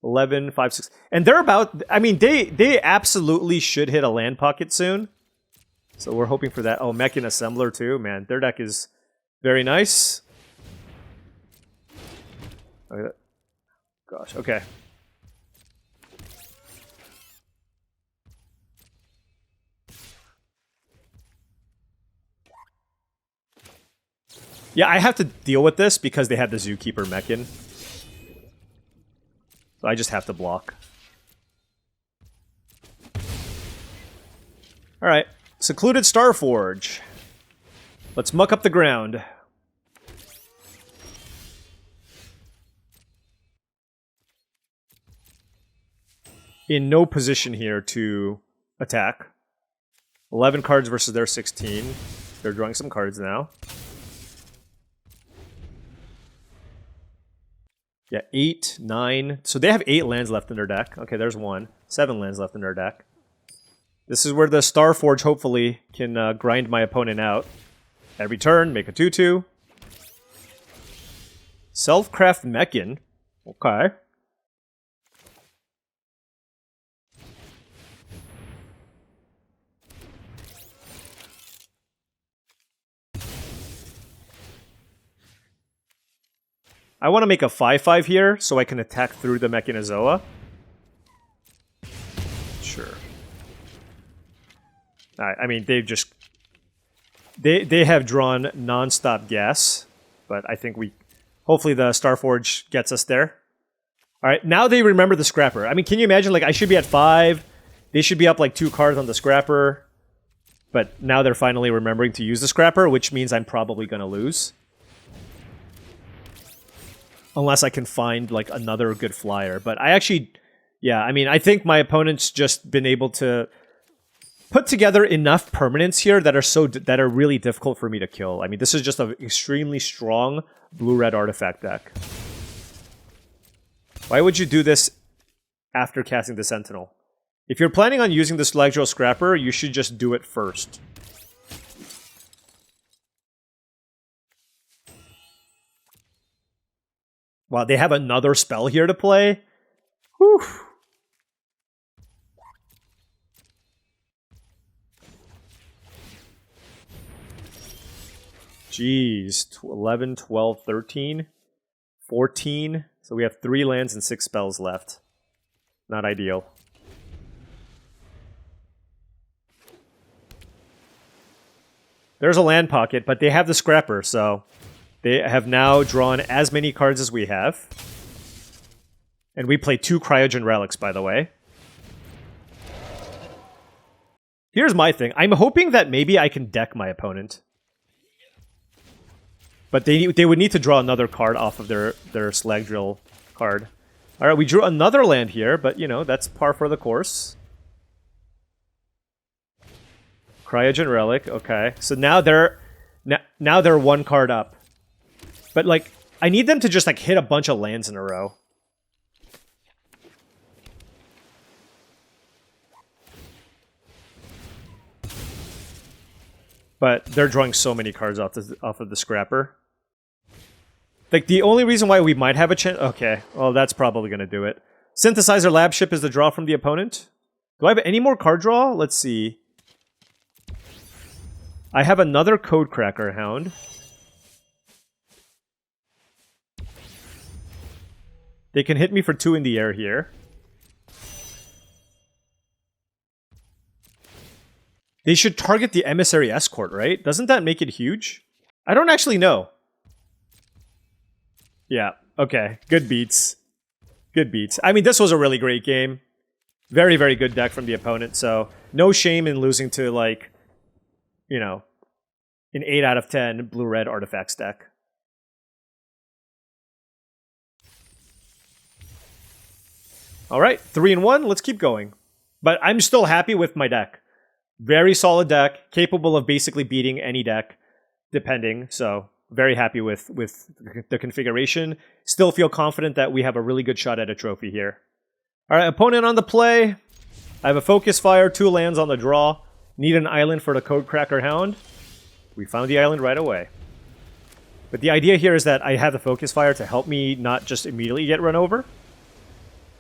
11, 5, 6. And they're about, I mean, they absolutely should hit a land pocket soon. So we're hoping for that. Oh, Mechan Assembler too. Man, their deck is very nice. Okay. Gosh, okay. Yeah, I have to deal with this because they have the Zookeeper Mechan. So I just have to block. Alright. Secluded Starforge. Let's muck up the ground. In no position here to attack. 11 cards versus their 16. They're drawing some cards now. Yeah, 8, 9. So they have 8 lands left in their deck. Okay, there's 1. 7 lands left in their deck. This is where the Starforge hopefully can grind my opponent out. Every turn, make a 2-2. Self-craft Mechan. Okay. I want to make a 5-5 here so I can attack through the Mechanizoa. Sure. I mean, they've just... They have drawn non-stop gas, but I think we... Hopefully the Starforge gets us there. Alright, now they remember the Scrapper. I mean, can you imagine, like, I should be at 5. They should be up, like, 2 cards on the Scrapper. But now they're finally remembering to use the Scrapper, which means I'm probably going to lose. Unless I can find, like, another good flyer. But I actually... Yeah, I mean, I think my opponent's just been able to put together enough permanents here that are really difficult for me to kill. I mean, this is just an extremely strong blue-red artifact deck. Why would you do this after casting the Sentinel? If you're planning on using the Celestial Scrapper, you should just do it first. Wow, they have another spell here to play? Whew. Jeez, 11, 12, 13, 14. So we have 3 lands and 6 spells left. Not ideal. There's a land pocket, but they have the Scrapper, so they have now drawn as many cards as we have. And we play 2 Cryogen Relics, by the way. Here's my thing. I'm hoping that maybe I can deck my opponent. But they would need to draw another card off of their Slag Drill card. Alright, we drew another land here, but, you know, that's par for the course. Cryogen Relic, okay. So now they're 1 card up. But, like, I need them to just, like, hit a bunch of lands in a row. But they're drawing so many cards off of the Scrapper. Like, the only reason why we might have a chance... Okay, well, that's probably going to do it. Synthesizer Lab Ship is the draw from the opponent. Do I have any more card draw? Let's see. I have another Codecracker Hound. They can hit me for 2 in the air here. They should target the Emissary Escort, right? Doesn't that make it huge? I don't actually know. Yeah, okay. Good beats. Good beats. I mean, this was a really great game. Very, very good deck from the opponent, so no shame in losing to, like, you know, an 8 out of 10 blue-red artifacts deck. Alright, 3-1, let's keep going. But I'm still happy with my deck. Very solid deck, capable of basically beating any deck, depending, so very happy with the configuration. Still feel confident that we have a really good shot at a trophy here. All right, opponent on the play. I have a Focus Fire, 2 lands on the draw. Need an island for the Codecracker Hound. We found the island right away. But the idea here is that I have the Focus Fire to help me not just immediately get run over.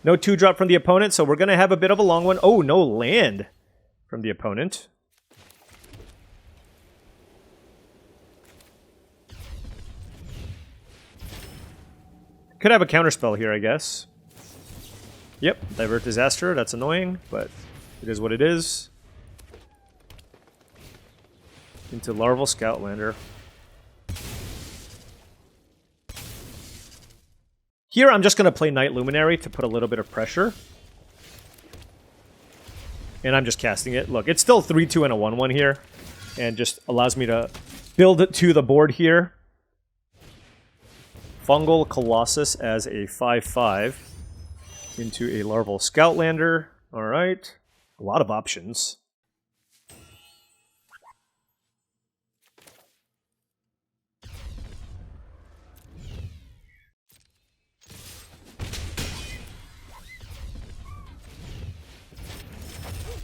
No 2-drop from the opponent, so we're going to have a bit of a long one. Oh, no land from the opponent. Could have a counterspell here, I guess. Yep, Divert Disaster, that's annoying, but it is what it is. Into Larval Scoutlander. Here, I'm just going to play Night Luminary to put a little bit of pressure. And I'm just casting it. Look, it's still 3-2 and a 1-1 here. And just allows me to build it to the board here. Fungal Colossus as a 5-5 into a Larval Scoutlander. Alright. A lot of options.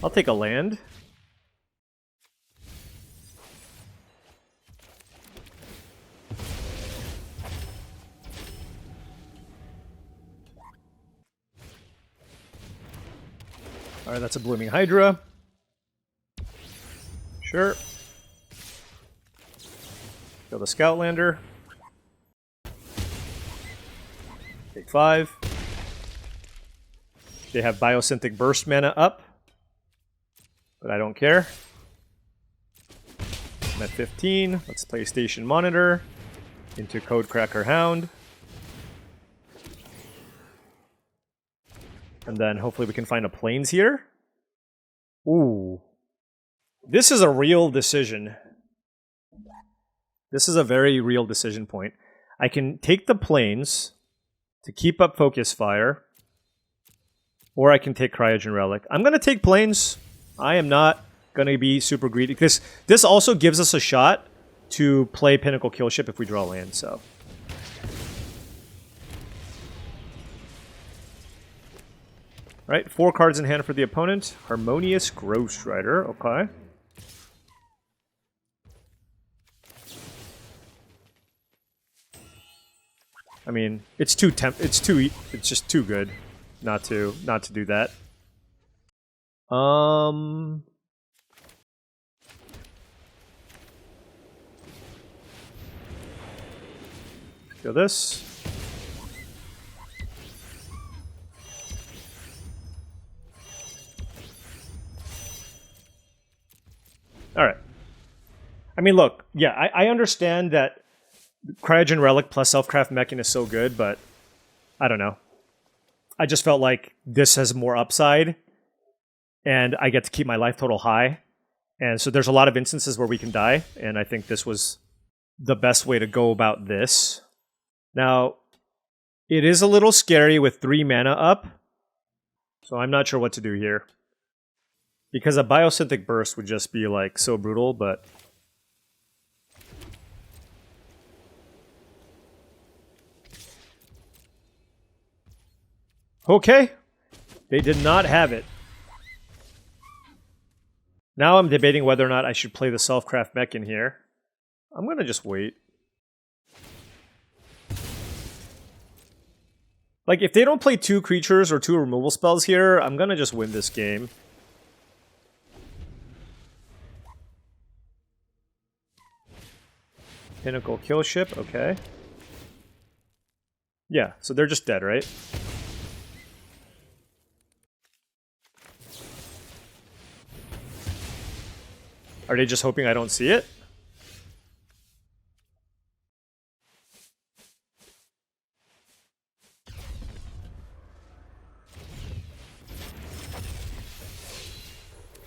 I'll take a land. Alright, that's a Blooming Hydra. Sure. Kill the Scoutlander. Take 5. They have Biosynthetic Burst mana up. But I don't care. I'm at 15. Let's play Station Monitor into Codecracker Hound. And then hopefully we can find a Plains here. Ooh. This is a real decision. This is a very real decision point. I can take the Plains to keep up Focus Fire. Or I can take Cryogen Relic. I'm going to take Plains. I am not going to be super greedy. This also gives us a shot to play Pinnacle Killship if we draw land, so. Right, 4 cards in hand for the opponent. Harmonious Ghostwriter, okay. I mean, it's just too good not to do that. Go this. Alright. I mean, look, yeah, I understand that Cryogen Relic plus Selfcraft Mechan is so good, but I don't know. I just felt like this has more upside, and I get to keep my life total high. And so there's a lot of instances where we can die, and I think this was the best way to go about this. Now, it is a little scary with 3 mana up, so I'm not sure what to do here. Because a Biosynthetic Burst would just be, like, so brutal, but... Okay. They did not have it. Now I'm debating whether or not I should play the Selfcraft Mechan here. I'm going to just wait. Like, if they don't play 2 creatures or 2 removal spells here, I'm going to just win this game. Pinnacle Killship, okay. Yeah, so they're just dead, right? Are they just hoping I don't see it?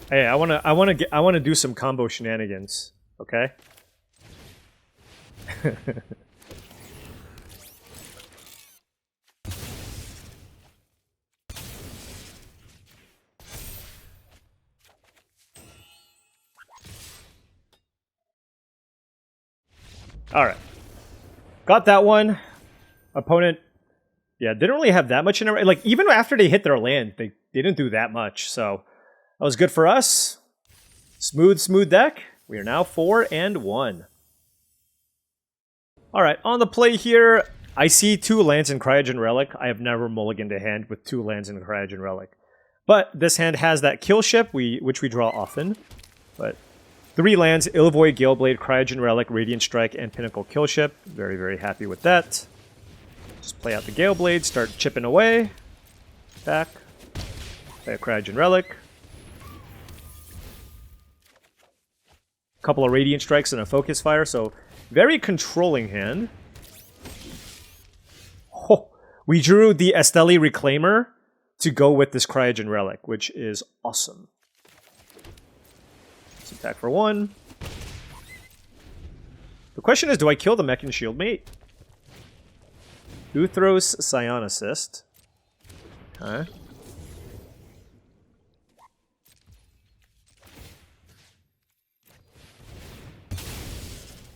Hey, I wanna do some combo shenanigans, okay? All right. Got that one. Opponent, yeah, didn't really have that much in it. Like, even after they hit their land, they didn't do that much. So, that was good for us. Smooth deck. We are now 4-1. Alright, on the play here, I see 2 lands in Cryogen Relic. I have never mulliganed a hand with 2 lands in Cryogen Relic. But this hand has that kill ship, which we draw often. But 3 lands, Ilvoid, Galeblade, Cryogen Relic, Radiant Strike, and Pinnacle Kill Ship. Very, very happy with that. Just play out the Galeblade, start chipping away. Back. Play a Cryogen Relic. Couple of Radiant Strikes and a Focus Fire, so very controlling hand. Oh, we drew the Astelli Reclaimer to go with this Cryogen Relic, which is awesome. Let's attack for 1. The question is, do I kill the Mech and Shieldmate? Uthros Psionicist. Okay.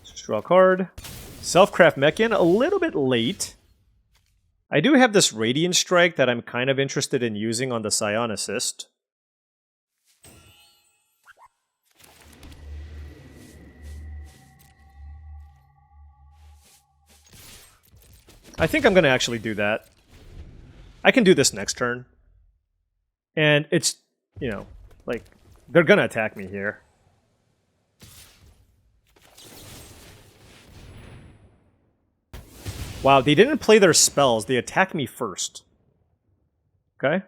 Just draw a card. Self-craft Mechan, a little bit late. I do have this Radiant Strike that I'm kind of interested in using on the Psionicist. I think I'm going to actually do that. I can do this next turn. And it's, you know, like, they're going to attack me here. Wow, they didn't play their spells. They attacked me first. Okay.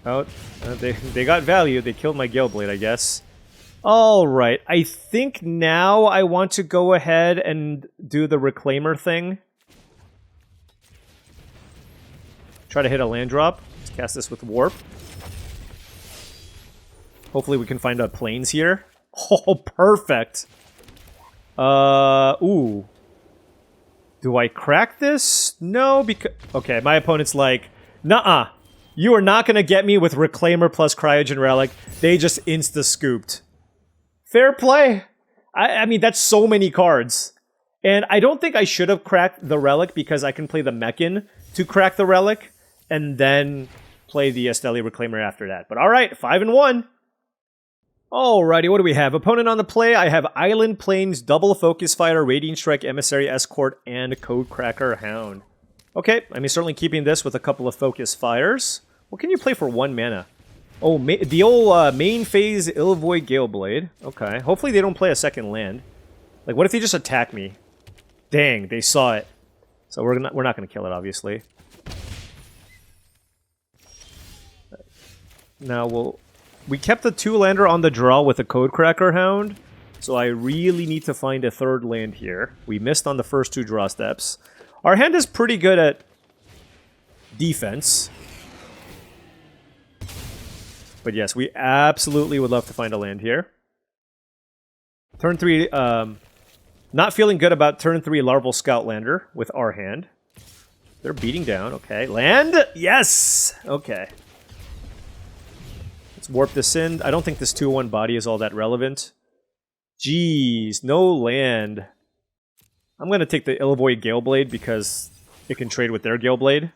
Oh, they got value. They killed my Galeblade, I guess. Alright, I think now I want to go ahead and do the Reclaimer thing. Try to hit a land drop. Let's cast this with Warp. Hopefully we can find a plains here. Oh, perfect. Ooh. Do I crack this? No, because... Okay, my opponent's like, nuh-uh. You are not going to get me with Reclaimer plus Cryogen Relic. They just insta-scooped. Fair play. I mean, that's so many cards. And I don't think I should have cracked the Relic because I can play the Mechan to crack the Relic and then play the Astelli Reclaimer after that. But alright, 5-1. Alrighty, what do we have? Opponent on the play, I have Island Plains, Double Focus Fire, Radiant Strike, Emissary Escort, and Codecracker Hound. Okay, I mean, certainly keeping this with a couple of Focus Fires. What can you play for 1 mana? Oh, the old main phase Ilvoid Galeblade. Okay, hopefully they don't play a second land. Like, what if they just attack me? Dang, they saw it. So we're not going to kill it, obviously. Now we kept the 2-lander on the draw with a Codecracker Hound, so I really need to find a 3rd land here. We missed on the first 2 draw steps. Our hand is pretty good at defense. But yes, we absolutely would love to find a land here. Turn 3, not feeling good about turn 3 Larval Scoutlander with our hand. They're beating down, okay. Land? Yes! Okay. Let's warp this in. I don't think this 2-1 body is all that relevant. Jeez, no land. I'm going to take the Ilvoid Galeblade because it can trade with their Galeblade.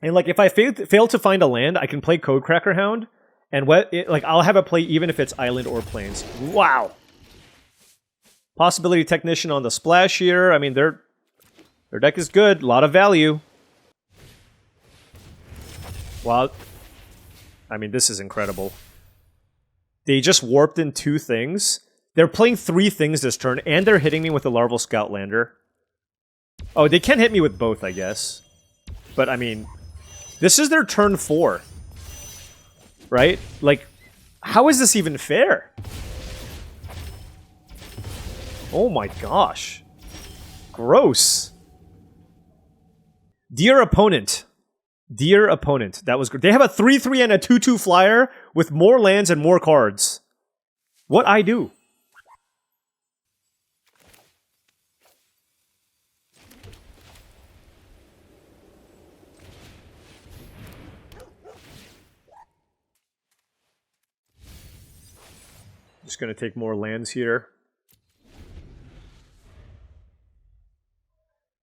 And like, if I fail to find a land, I can play Codecracker Hound, and like I'll have a play even if it's island or plains. Wow. Possibility Technician on the splash here. I mean, their deck is good. A lot of value. Wow. I mean, this is incredible. They just warped in 2 things. They're playing 3 things this turn, and they're hitting me with a Larval Scoutlander. Oh, they can't hit me with both, I guess. But, I mean, this is their turn 4. Right? Like, how is this even fair? Oh my gosh. Gross. Dear opponent. Dear opponent. That was good. They have a 3-3 and a 2-2 flyer with more lands and more cards. What I do? just going to take more lands here.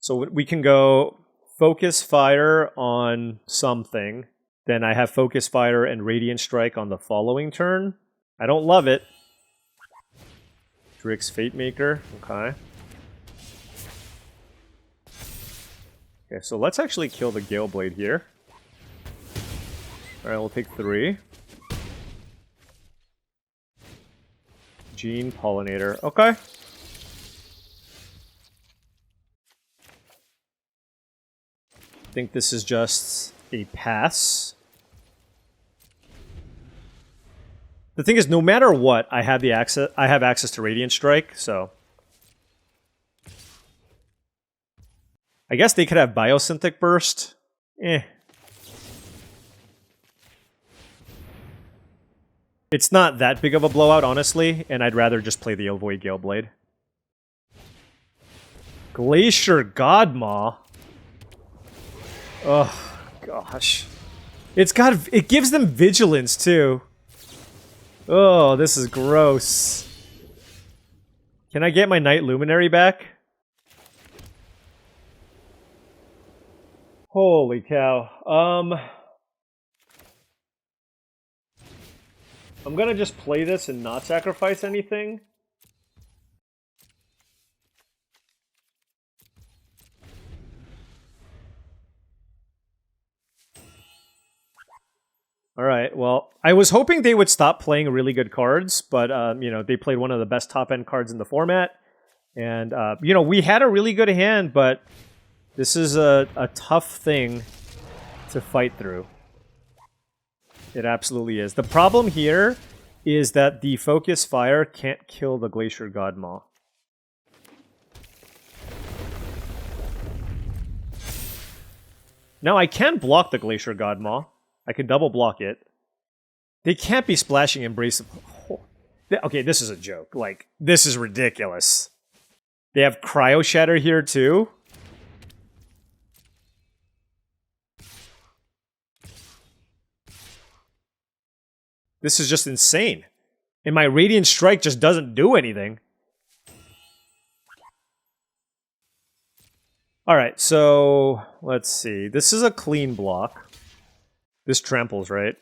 So we can go Focus Fire on something. Then I have Focus Fire and Radiant Strike on the following turn. I don't love it. Drix Fatemaker. Okay. Okay, so let's actually kill the Gale Blade here. Alright, we'll take 3. Gene Pollinator. Okay. I think this is just a pass. The thing is, no matter what, I have access to Radiant Strike, so I guess they could have Biosynthetic Burst. It's not that big of a blowout, honestly, and I'd rather just play the Elvoid Galeblade. Glacier Godmaw. Oh gosh, it gives them vigilance too. Oh, this is gross. Can I get my Night Luminary back? Holy cow. I'm gonna just play this and not sacrifice anything. Alright, well, I was hoping they would stop playing really good cards, but, you know, they played one of the best top-end cards in the format. And, you know, we had a really good hand, but this is a tough thing to fight through. It absolutely is. The problem here is that the Focus Fire can't kill the Glacier Godmaw. Now, I can block the Glacier Godmaw. I can double block it. They can't be splashing Embrace of... Oh. Okay, this is a joke. Like, this is ridiculous. They have Cryo Shatter here, too. This is just insane. And my Radiant Strike just doesn't do anything. Alright, so... let's see. This is a clean block. This tramples, right?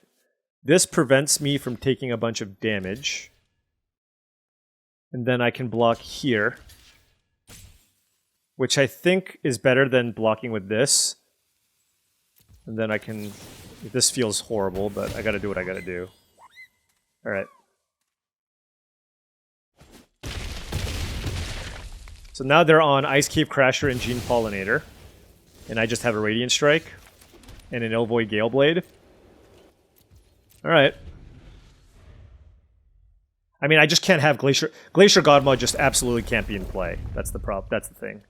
This prevents me from taking a bunch of damage. And then I can block here. Which I think is better than blocking with this. And then I can... This feels horrible, but I gotta do what I gotta do. Alright. So now they're on Ice Cave Crasher and Gene Pollinator. And I just have a Radiant Strike. And an Elvoid Galeblade. Alright. I mean, I just can't have Glacier Godmaw just absolutely can't be in play. That's the problem. That's the thing.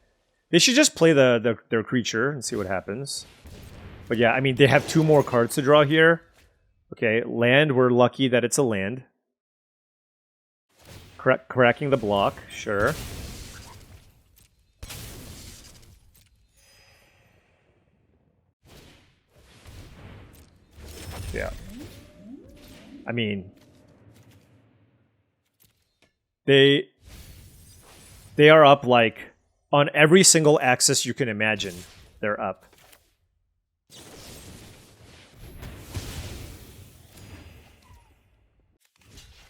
They should just play their creature and see what happens. But yeah, I mean, they have 2 more cards to draw here. Okay, land, we're lucky that it's a land. Cracking the block, sure. Yeah. I mean... They are up, like, on every single axis you can imagine. They're up.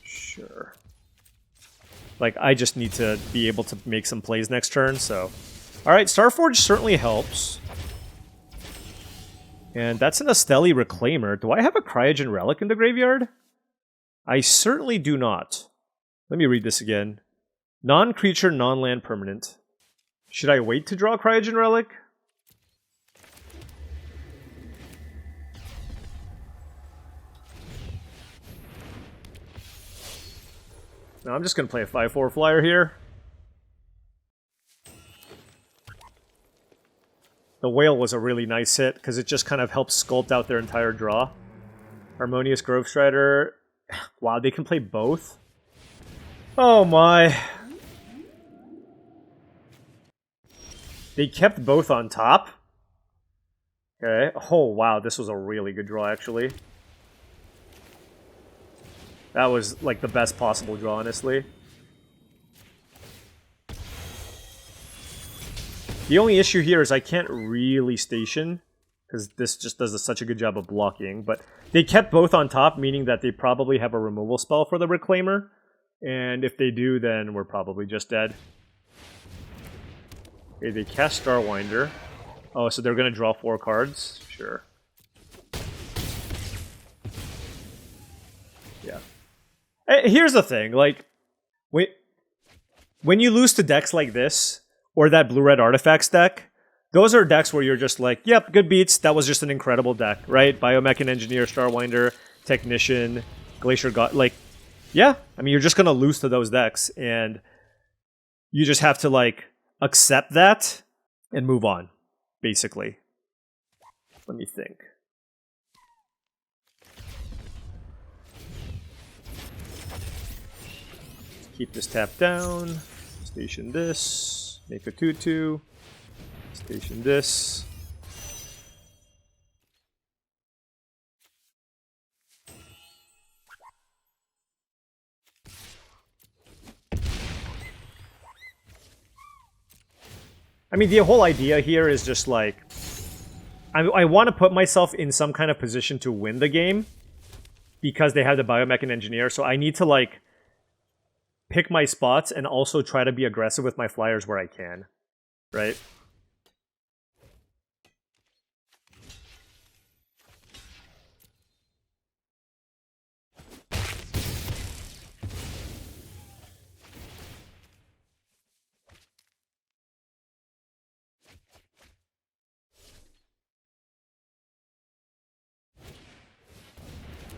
Sure. Like, I just need to be able to make some plays next turn, so... Alright, Starforge certainly helps. And that's an Astelli Reclaimer. Do I have a Cryogen Relic in the graveyard? I certainly do not. Let me read this again. Non-creature, non-land permanent. Should I wait to draw Cryogen Relic? No, I'm just going to play a 5/4 flyer here. The whale was a really nice hit, because it just kind of helps sculpt out their entire draw. Harmonious Grove Strider. Wow, they can play both? Oh my. They kept both on top? Okay. Oh wow, this was a really good draw, actually. That was like the best possible draw, honestly. The only issue here is I can't really station, because this just does such a good job of blocking. But they kept both on top, meaning that they probably have a removal spell for the Reclaimer. And if they do, then we're probably just dead. Okay, they cast Starwinder. Oh, so they're going to draw 4 cards? Sure. Yeah. Here's the thing, like, when you lose to decks like this, or that blue-red artifacts deck, those are decks where you're just like, yep, good beats, that was just an incredible deck, right? Biomech and Engineer, Starwinder, Technician, Glacier God, like, yeah, I mean, you're just gonna lose to those decks, and you just have to, like, accept that and move on, basically. Let me think. Keep this tapped down, station this, make a 2/2, station this. I mean, the whole idea here is just like, I want to put myself in some kind of position to win the game because they have the Biomech and Engineer, so I need to, like, pick my spots and also try to be aggressive with my flyers where I can, right?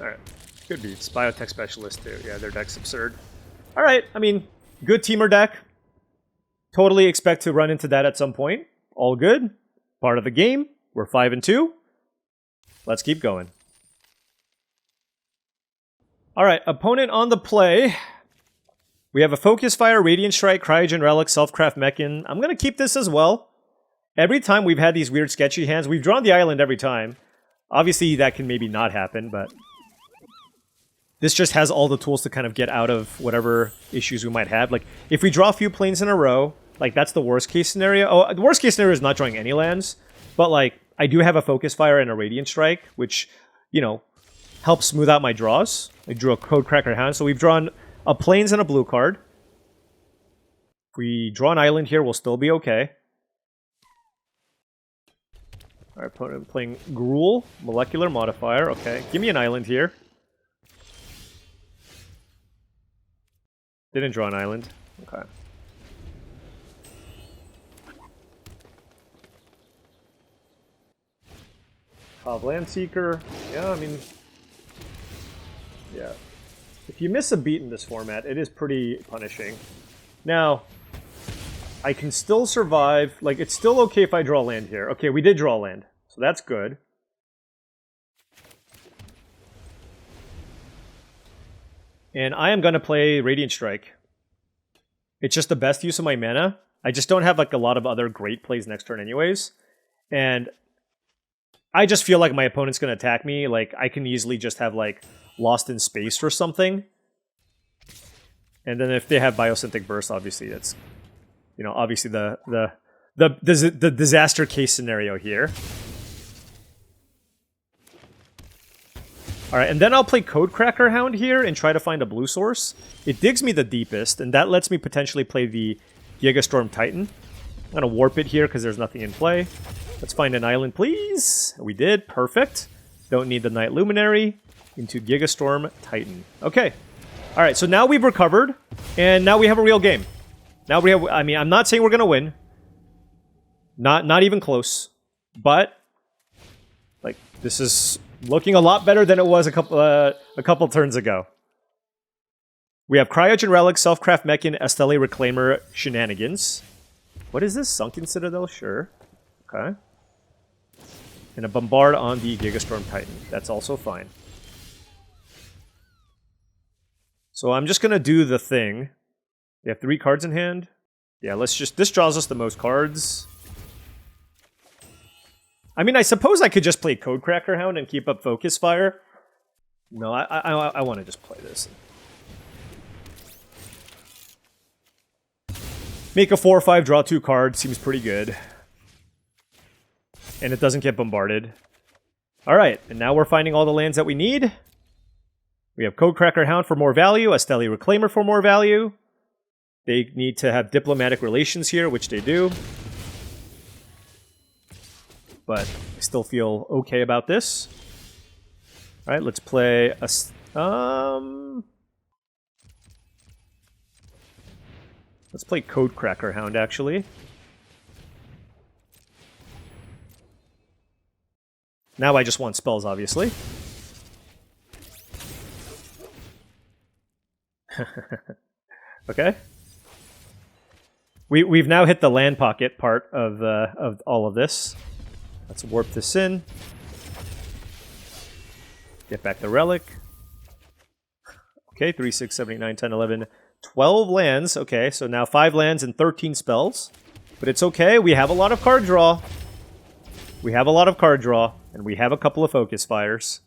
Alright, good beats. Biotech Specialist too. Yeah, their deck's absurd. Alright, I mean, good teamer deck. Totally expect to run into that at some point. All good. Part of the game. We're 5-2. Let's keep going. Alright, opponent on the play. We have a Focus Fire, Radiant Strike, Cryogen Relic, Selfcraft Mechan. I'm going to keep this as well. Every time we've had these weird sketchy hands, we've drawn the island every time. Obviously, that can maybe not happen, but this just has all the tools to kind of get out of whatever issues we might have. Like, if we draw a few planes in a row, like, that's the worst case scenario. Oh, the worst case scenario is not drawing any lands, but, like, I do have a Focus Fire and a Radiant Strike, which, you know, helps smooth out my draws. I drew a Codecracker Hound, so we've drawn a planes and a blue card. If we draw an island here, we'll still be okay. Our opponent playing Gruul, Molecular Modifier. Okay, give me an island here. Didn't draw an island. Okay. Landseeker. Yeah, I mean, yeah. If you miss a beat in this format, it is pretty punishing. Now, I can still survive. Like, it's still okay if I draw land here. Okay, we did draw land, so that's good. And I am going to play Radiant Strike. It's just the best use of my mana. I just don't have, like, a lot of other great plays next turn anyways. And I just feel like my opponent's going to attack me. Like, I can easily just have, like, Lost in Space or something. And then if they have Biosynthetic Burst, obviously it's, you know, obviously the disaster case scenario here. Alright, and then I'll play Codecracker Hound here and try to find a blue source. It digs me the deepest, and that lets me potentially play the Gigastorm Titan. I'm going to warp it here because there's nothing in play. Let's find an island, please. We did. Perfect. Don't need the Night Luminary. Into Gigastorm Titan. Okay. Alright, so now we've recovered, and now we have a real game. Now we have, I mean, I'm not saying we're going to win. Not even close. But, like, this is looking a lot better than it was a couple turns ago. We have Cryogen Relic, Selfcraft Mechan, Astelli Reclaimer shenanigans. What is this? Sunken Citadel? Sure. Okay. And a Bombard on the Gigastorm Titan. That's also fine. So I'm just going to do the thing. We have 3 cards in hand. Yeah, let's just... This draws us the most cards. I mean, I suppose I could just play Codecracker Hound and keep up Focus Fire. No, I want to just play this. Make a 4/5, draw 2 cards, seems pretty good. And it doesn't get bombarded. Alright, and now we're finding all the lands that we need. We have Codecracker Hound for more value, Astelli Reclaimer for more value. They need to have diplomatic relations here, which they do. But I still feel okay about this. Alright, let's play a... Let's play Codecracker Hound, actually. Now I just want spells, obviously. Okay. We've now hit the land pocket part of all of this. Let's warp this in. Get back the relic. Okay, 3, 6, 7, 8, 9, 10, 11, 12 lands. Okay, so now 5 lands and 13 spells. But it's okay, we have a lot of card draw. We have a lot of card draw, and we have a couple of focus fires.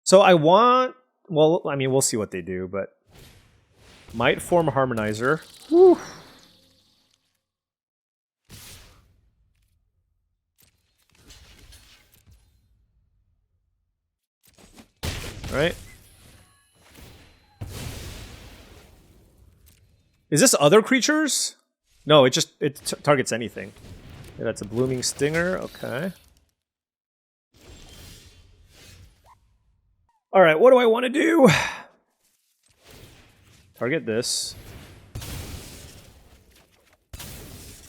So I want... Well, I mean, we'll see what they do, but... Might form Harmonizer. Whew. Alright. Is this other creatures? No, it targets anything. Yeah, that's a Blooming Stinger, okay. Alright, what do I want to do? Target this.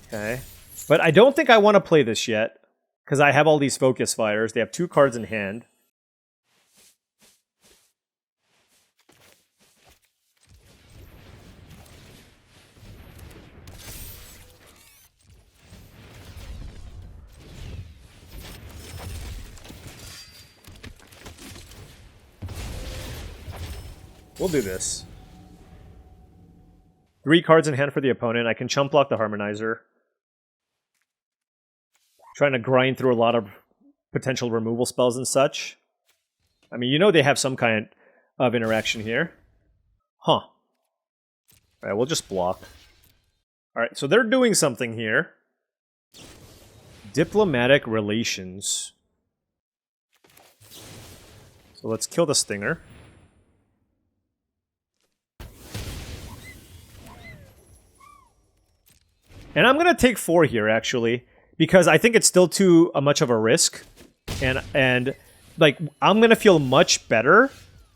Okay. But I don't think I want to play this yet, because I have all these focus fires. They have 2 cards in hand. We'll do this. 3 cards in hand for the opponent. I can chump block the Harmonizer. Trying to grind through a lot of potential removal spells and such. I mean, you know they have some kind of interaction here. Huh. Alright, we'll just block. Alright, so they're doing something here. Diplomatic relations. So let's kill the Stinger. And I'm going to take 4 here, actually, because I think it's still too much of a risk. And like, I'm going to feel much better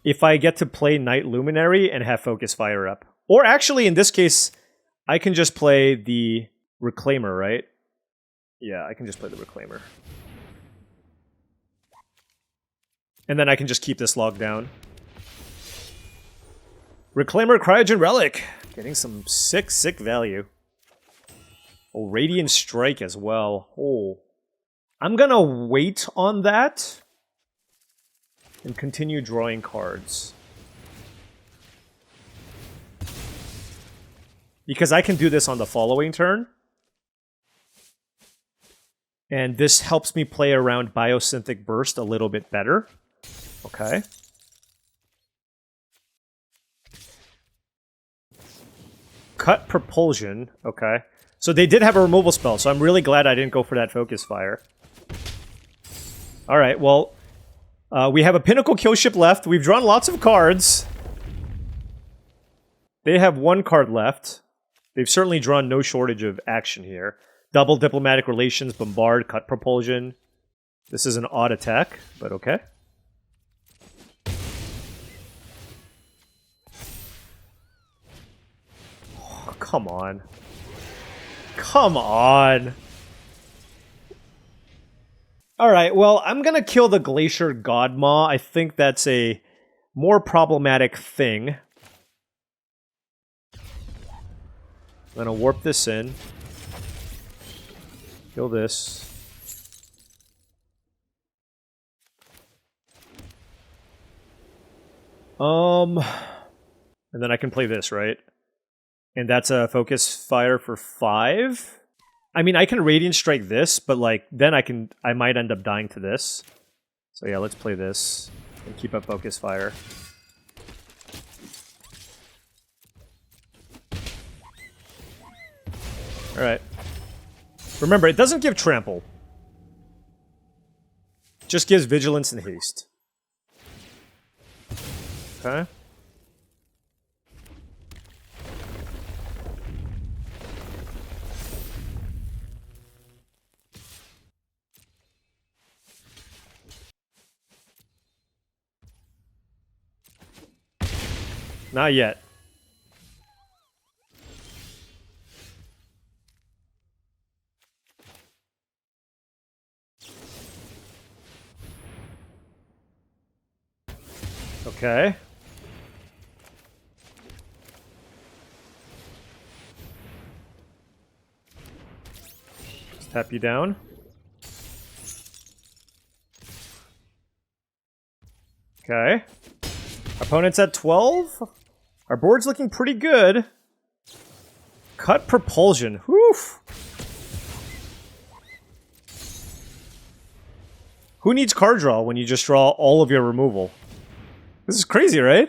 if I get to play Night Luminary and have Focus Fire up. Or actually, in this case, I can just play the Reclaimer, right? Yeah, I can just play the Reclaimer. And then I can just keep this locked down. Reclaimer Cryogen Relic! Getting some sick value. Oh, Radiant Strike as well. Oh. I'm gonna wait on that and continue drawing cards. Because I can do this on the following turn. And this helps me play around Biosynthetic Burst a little bit better. Okay. Cut Propulsion. Okay. So they did have a removal spell, so I'm really glad I didn't go for that Focus Fire. Alright, well, we have a Pinnacle Kill Ship left. We've drawn lots of cards. They have 1 card left. They've certainly drawn no shortage of action here. Double Diplomatic Relations, Bombard, Cut Propulsion. This is an odd attack, but okay. Oh, come on. Come on. Alright, well, I'm gonna kill the Glacier Godmaw. I think that's a more problematic thing. I'm gonna warp this in. Kill this. And then I can play this, right? And that's a Focus Fire for 5? I mean, I can Radiant Strike this, but like, then I might end up dying to this. So yeah, let's play this. And keep up focus fire. Alright. Remember, it doesn't give trample. It just gives vigilance and haste. Okay. Not yet. Okay. Just tap you down. Okay. Opponent's at 12. Our board's looking pretty good. Cut propulsion. Whew. Who needs card draw when you just draw all of your removal? This is crazy, right?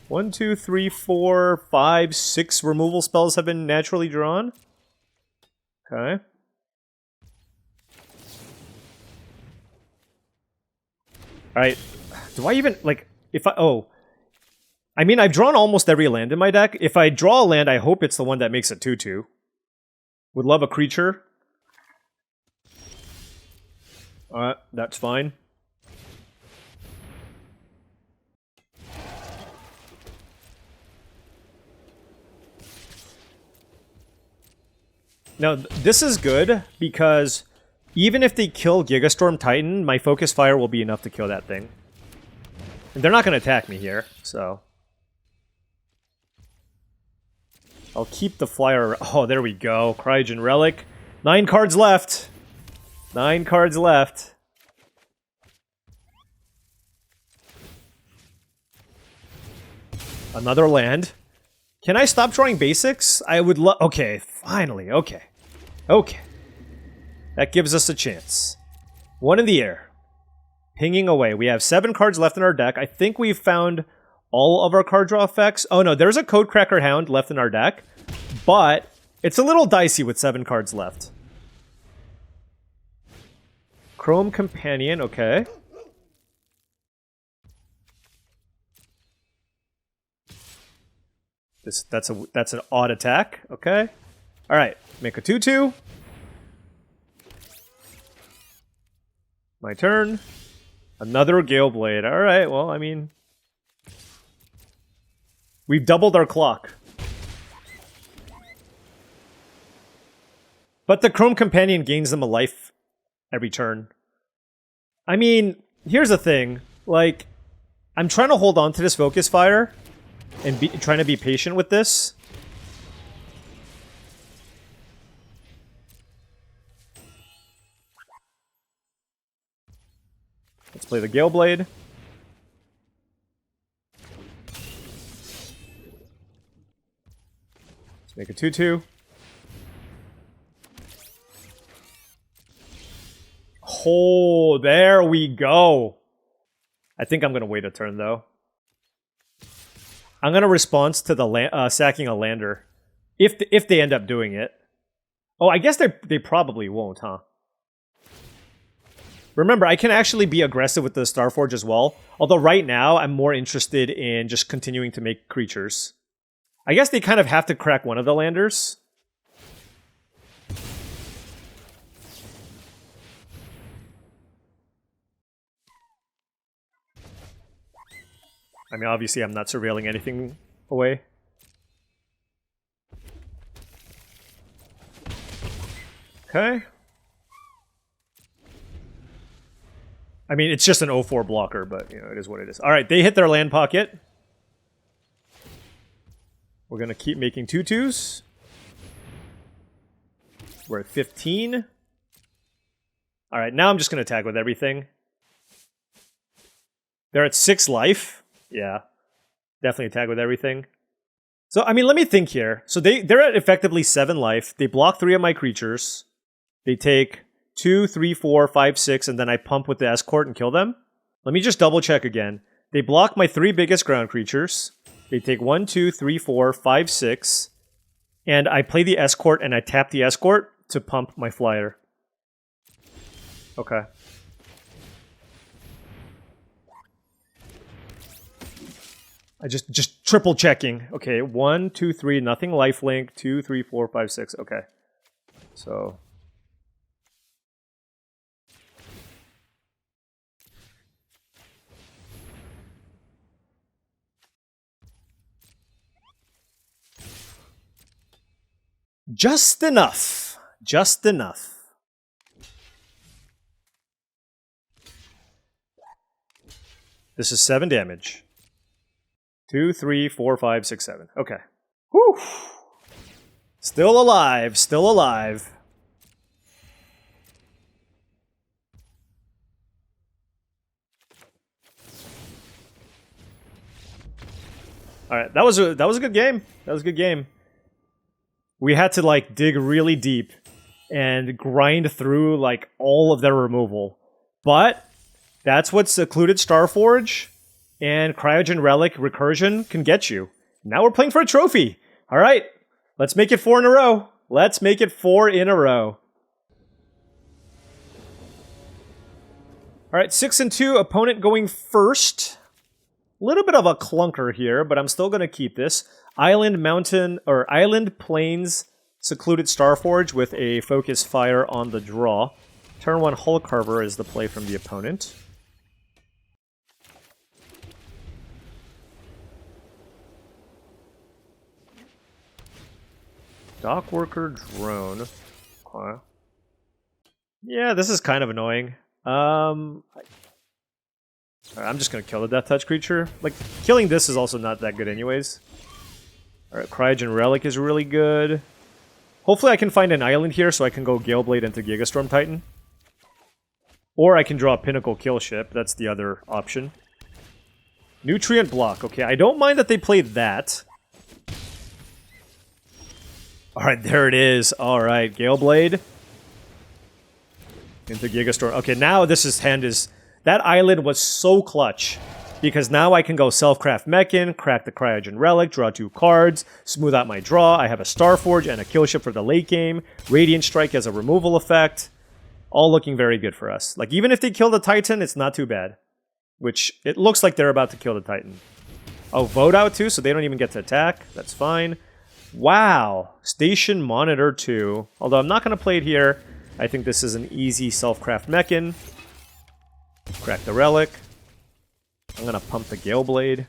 1, 2, 3, 4, 5, 6 removal spells have been naturally drawn. Okay. Alright. Do I even, like, if I, oh. I mean, I've drawn almost every land in my deck. If I draw a land, I hope it's the one that makes a 2/2. Would love a creature. Alright, that's fine. Now, this is good, because even if they kill Gigastorm Titan, my Focus Fire will be enough to kill that thing. And they're not going to attack me here, so... I'll keep the flyer... Oh, there we go. Cryogen Relic. 9 cards left. 9 cards left. Another land. Can I stop drawing basics? I would love... Okay, finally. Okay. Okay. That gives us a chance. 1 in the air. Pinging away. We have 7 cards left in our deck. I think we've found all of our card draw effects. Oh no, there's a Codecracker Hound left in our deck. But it's a little dicey with 7 cards left. Chrome Companion, okay. That's an odd attack. Okay. All right. Make a 2/2. My turn. Another Gale Blade. All right. Well, I mean, we've doubled our clock. But the Chrome Companion gains them a life every turn. I mean, here's the thing. Like, I'm trying to hold on to this Focus Fire. And trying to be patient with this. Let's play the Gale Blade. Let's make a 2/2. Oh, there we go. I think I'm going to wait a turn, though. I'm going to respond to the sacking a lander. If they end up doing it. Oh, I guess they probably won't, huh? Remember, I can actually be aggressive with the Starforge as well. Although right now, I'm more interested in just continuing to make creatures. I guess they kind of have to crack one of the landers. I mean, obviously, I'm not surveilling anything away. Okay. I mean, it's just an 0/4 blocker, but, you know, it is what it is. Alright, they hit their land pocket. We're gonna keep making 2/2s. We're at 15. Alright, now I'm just gonna attack with everything. They're at 6 life. Yeah, definitely attack with everything. So, I mean, let me think here. So they're at effectively 7 life. They block 3 of my creatures. They take 2, 3, 4, 5, 6, and then I pump with the escort and kill them. Let me just double check again. They block my 3 biggest ground creatures. They take 1, 2, 3, 4, 5, 6. And I play the escort and I tap the escort to pump my flyer. Okay. I just triple checking. Okay, 1, 2, 3, nothing lifelink. 2, 3, 4, 5, 6. Okay. So just enough. Just enough. This is 7 damage. 2, 3, 4, 5, 6, 7. Okay. Whew. Still alive. Still alive. All right. That was a good game. That was a good game. We had to like dig really deep and grind through like all of their removal. But that's what Secluded Starforge and Cryogen Relic Recursion can get you. Now we're playing for a trophy. All right, let's make it 4 in a row. Let's make it 4 in a row. All right, 6 and 2, opponent going first. A little bit of a clunker here, but I'm still going to keep this. Island Plains Secluded Starforge with a Focus Fire on the draw. Turn 1 Hull Carver is the play from the opponent. Dockworker Drone. Okay. Yeah, this is kind of annoying. Alright, I'm just gonna kill the Death Touch creature. Like, killing this is also not that good anyways. Alright, Cryogen Relic is really good. Hopefully I can find an island here so I can go Galeblade into Gigastorm Titan. Or I can draw a Pinnacle Kill Ship. That's the other option. Nutrient Block. Okay, I don't mind that they played that. Alright, there it is. Alright, Galeblade. Into Gigastorm. Okay, now this hand is... That island was so clutch. Because now I can go Self-Craft Mechan, crack the Cryogen Relic, draw 2 cards, smooth out my draw. I have a Starforge and a Kill Ship for the late game. Radiant Strike as a removal effect. All looking very good for us. Like, even if they kill the Titan, it's not too bad. Which, it looks like they're about to kill the Titan. Oh, vote out too, so they don't even get to attack. That's fine. Wow. Station Monitor 2. Although I'm not going to play it here. I think this is an easy Self-Craft Mechan. Crack the Relic. I'm going to pump the Galeblade.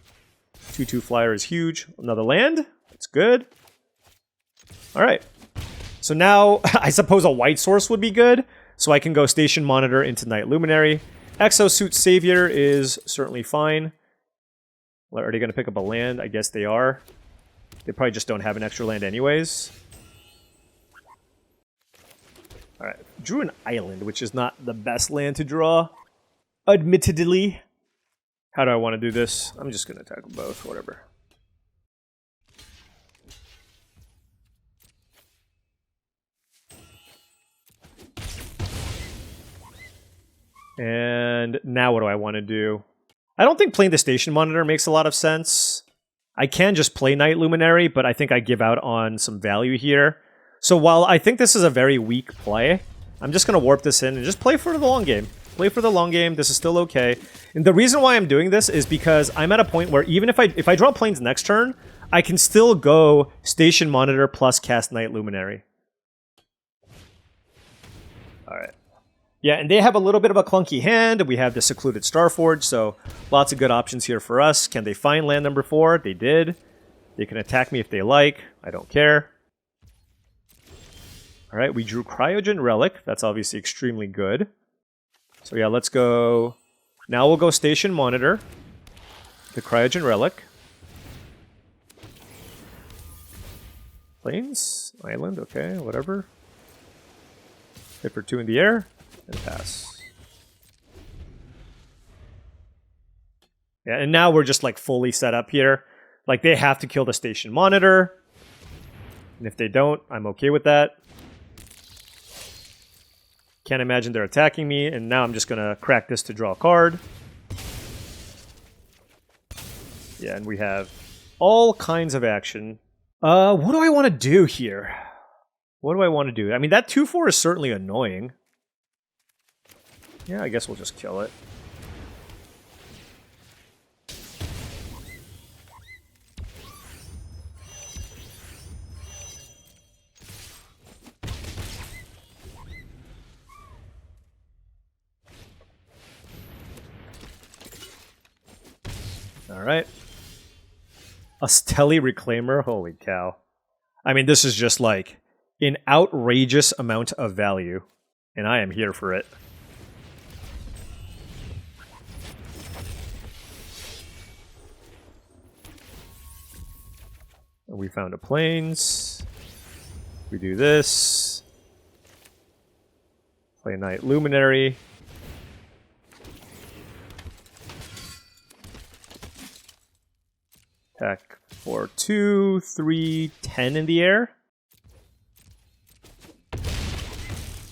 2/2 flyer is huge. Another land. That's good. Alright. So now, I suppose a white source would be good. So I can go Station Monitor into Night Luminary. Exosuit Savior is certainly fine. Well, are they going to pick up a land? I guess they are. They probably just don't have an extra land anyways. Alright, drew an island, which is not the best land to draw. Admittedly. How do I want to do this? I'm just going to attack both, whatever. And now what do I want to do? I don't think playing the Station Monitor makes a lot of sense. I can just play Night Luminary, but I think I give out on some value here. So while I think this is a very weak play, I'm just going to warp this in and just play for the long game. Play for the long game. This is still okay. And the reason why I'm doing this is because I'm at a point where even if I draw planes next turn, I can still go Station Monitor plus cast Night Luminary. Alright. Yeah, and they have a little bit of a clunky hand. We have the Secluded Starforge, so lots of good options here for us. Can they find land number 4? They did. They can attack me if they like. I don't care. Alright, we drew Cryogen Relic. That's obviously extremely good. So yeah, let's go... Now we'll go Station Monitor. The Cryogen Relic. Plains? Island? Okay, whatever. Hit for 2 in the air. And pass. Yeah, and now we're just like fully set up here. Like they have to kill the Station Monitor. And if they don't, I'm okay with that. Can't imagine they're attacking me, and now I'm just gonna crack this to draw a card. Yeah, and we have all kinds of action. What do I want to do here? What do I want to do? I mean, that 2/4 is certainly annoying. Yeah, I guess we'll just kill it. Alright. Astelli Reclaimer, holy cow. I mean, this is just like an outrageous amount of value, and I am here for it. We found a plains. We do this. Play Knight Luminary. Attack for 2, 3, 10 in the air.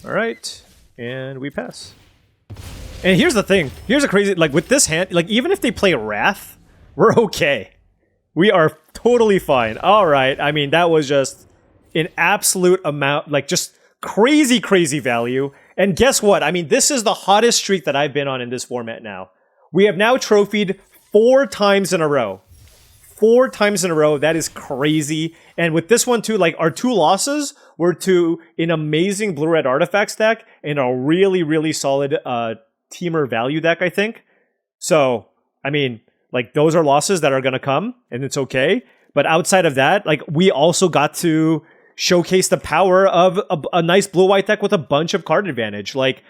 Alright. And we pass. And here's the thing. Here's a crazy... Like, with this hand... Like, even if they play Wrath, we're okay. We are totally fine. Alright. I mean, that was just an absolute amount... Like, just crazy, crazy value. And guess what? I mean, this is the hottest streak that I've been on in this format now. We have now trophied 4 times in a row. 4 times in a row. That is crazy. And with this one too, like our 2 losses were to an amazing blue-red artifacts deck and a really, really solid teamer value deck, I think. So, I mean, like those are losses that are going to come and it's okay. But outside of that, like we also got to showcase the power of a nice blue-white deck with a bunch of card advantage. Like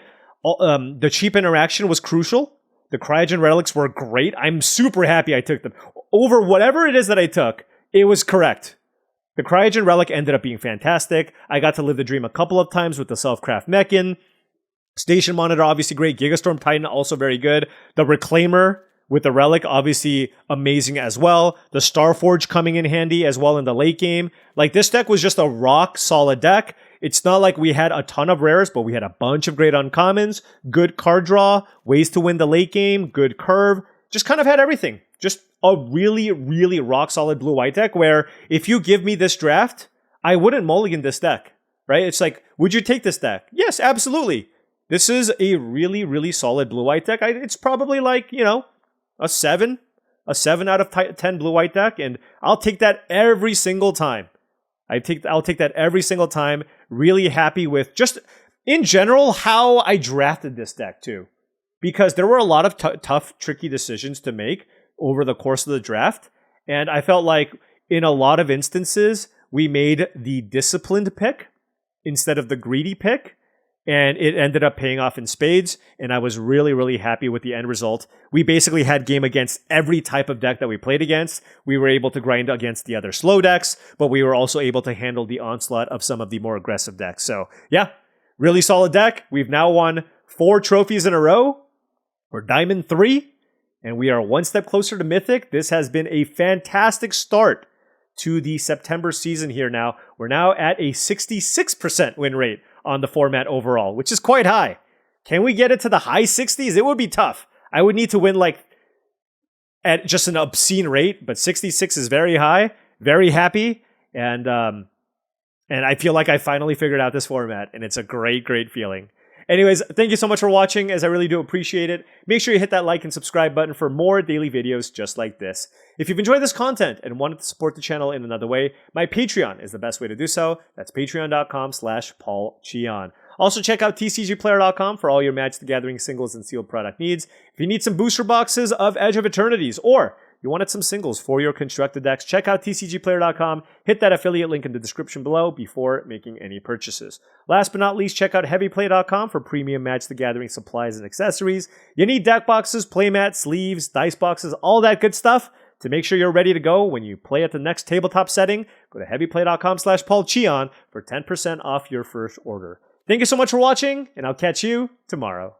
the cheap interaction was crucial. The Cryogen Relics were great. I'm super happy I took them. Over whatever it is that I took, it was correct. The Cryogen Relic ended up being fantastic. I got to live the dream a couple of times with the Self-Craft Mechan. Station Monitor, obviously great. Gigastorm Titan, also very good. The Reclaimer with the Relic, obviously amazing as well. The Starforge coming in handy as well in the late game. Like, this deck was just a rock-solid deck. It's not like we had a ton of rares, but we had a bunch of great uncommons, good card draw, ways to win the late game, good curve. Just kind of had everything. Just a really, really rock-solid blue-white deck where if you give me this draft, I wouldn't mulligan this deck, right? It's like, would you take this deck? Yes, absolutely. This is a really, really solid blue-white deck. It's probably like, you know, a 7 out of 10 blue-white deck, and I'll take that every single time. I'll take that every single time. Really happy with just, in general, how I drafted this deck too. Because there were a lot of tough, tricky decisions to make over the course of the draft. And I felt like in a lot of instances, we made the disciplined pick instead of the greedy pick. And it ended up paying off in spades. And I was really, really happy with the end result. We basically had game against every type of deck that we played against. We were able to grind against the other slow decks, but we were also able to handle the onslaught of some of the more aggressive decks. So yeah, really solid deck. We've now won 4 trophies in a row. We're Diamond 3, and we are one step closer to Mythic. This has been a fantastic start to the September season here now. We're now at a 66% win rate on the format overall, which is quite high. Can we get it to the high 60s? It would be tough. I would need to win like at just an obscene rate, but 66 is very high. Very happy, and I feel like I finally figured out this format, and it's a great, great feeling. Anyways, thank you so much for watching, as I really do appreciate it. Make sure you hit that like and subscribe button for more daily videos just like this. If you've enjoyed this content and wanted to support the channel in another way, my Patreon is the best way to do so. That's patreon.com/paulcheon. Also, check out TCGplayer.com for all your Magic the Gathering singles and sealed product needs. If you need some booster boxes of Edge of Eternities, or you wanted some singles for your constructed decks, check out TCGplayer.com. Hit that affiliate link in the description below before making any purchases. Last but not least, check out HeavyPlay.com for premium Magic the Gathering supplies and accessories. You need deck boxes, playmats, sleeves, dice boxes, all that good stuff to make sure you're ready to go when you play at the next tabletop setting. Go to HeavyPlay.com/paulcheon for 10% off your first order. Thank you so much for watching, and I'll catch you tomorrow.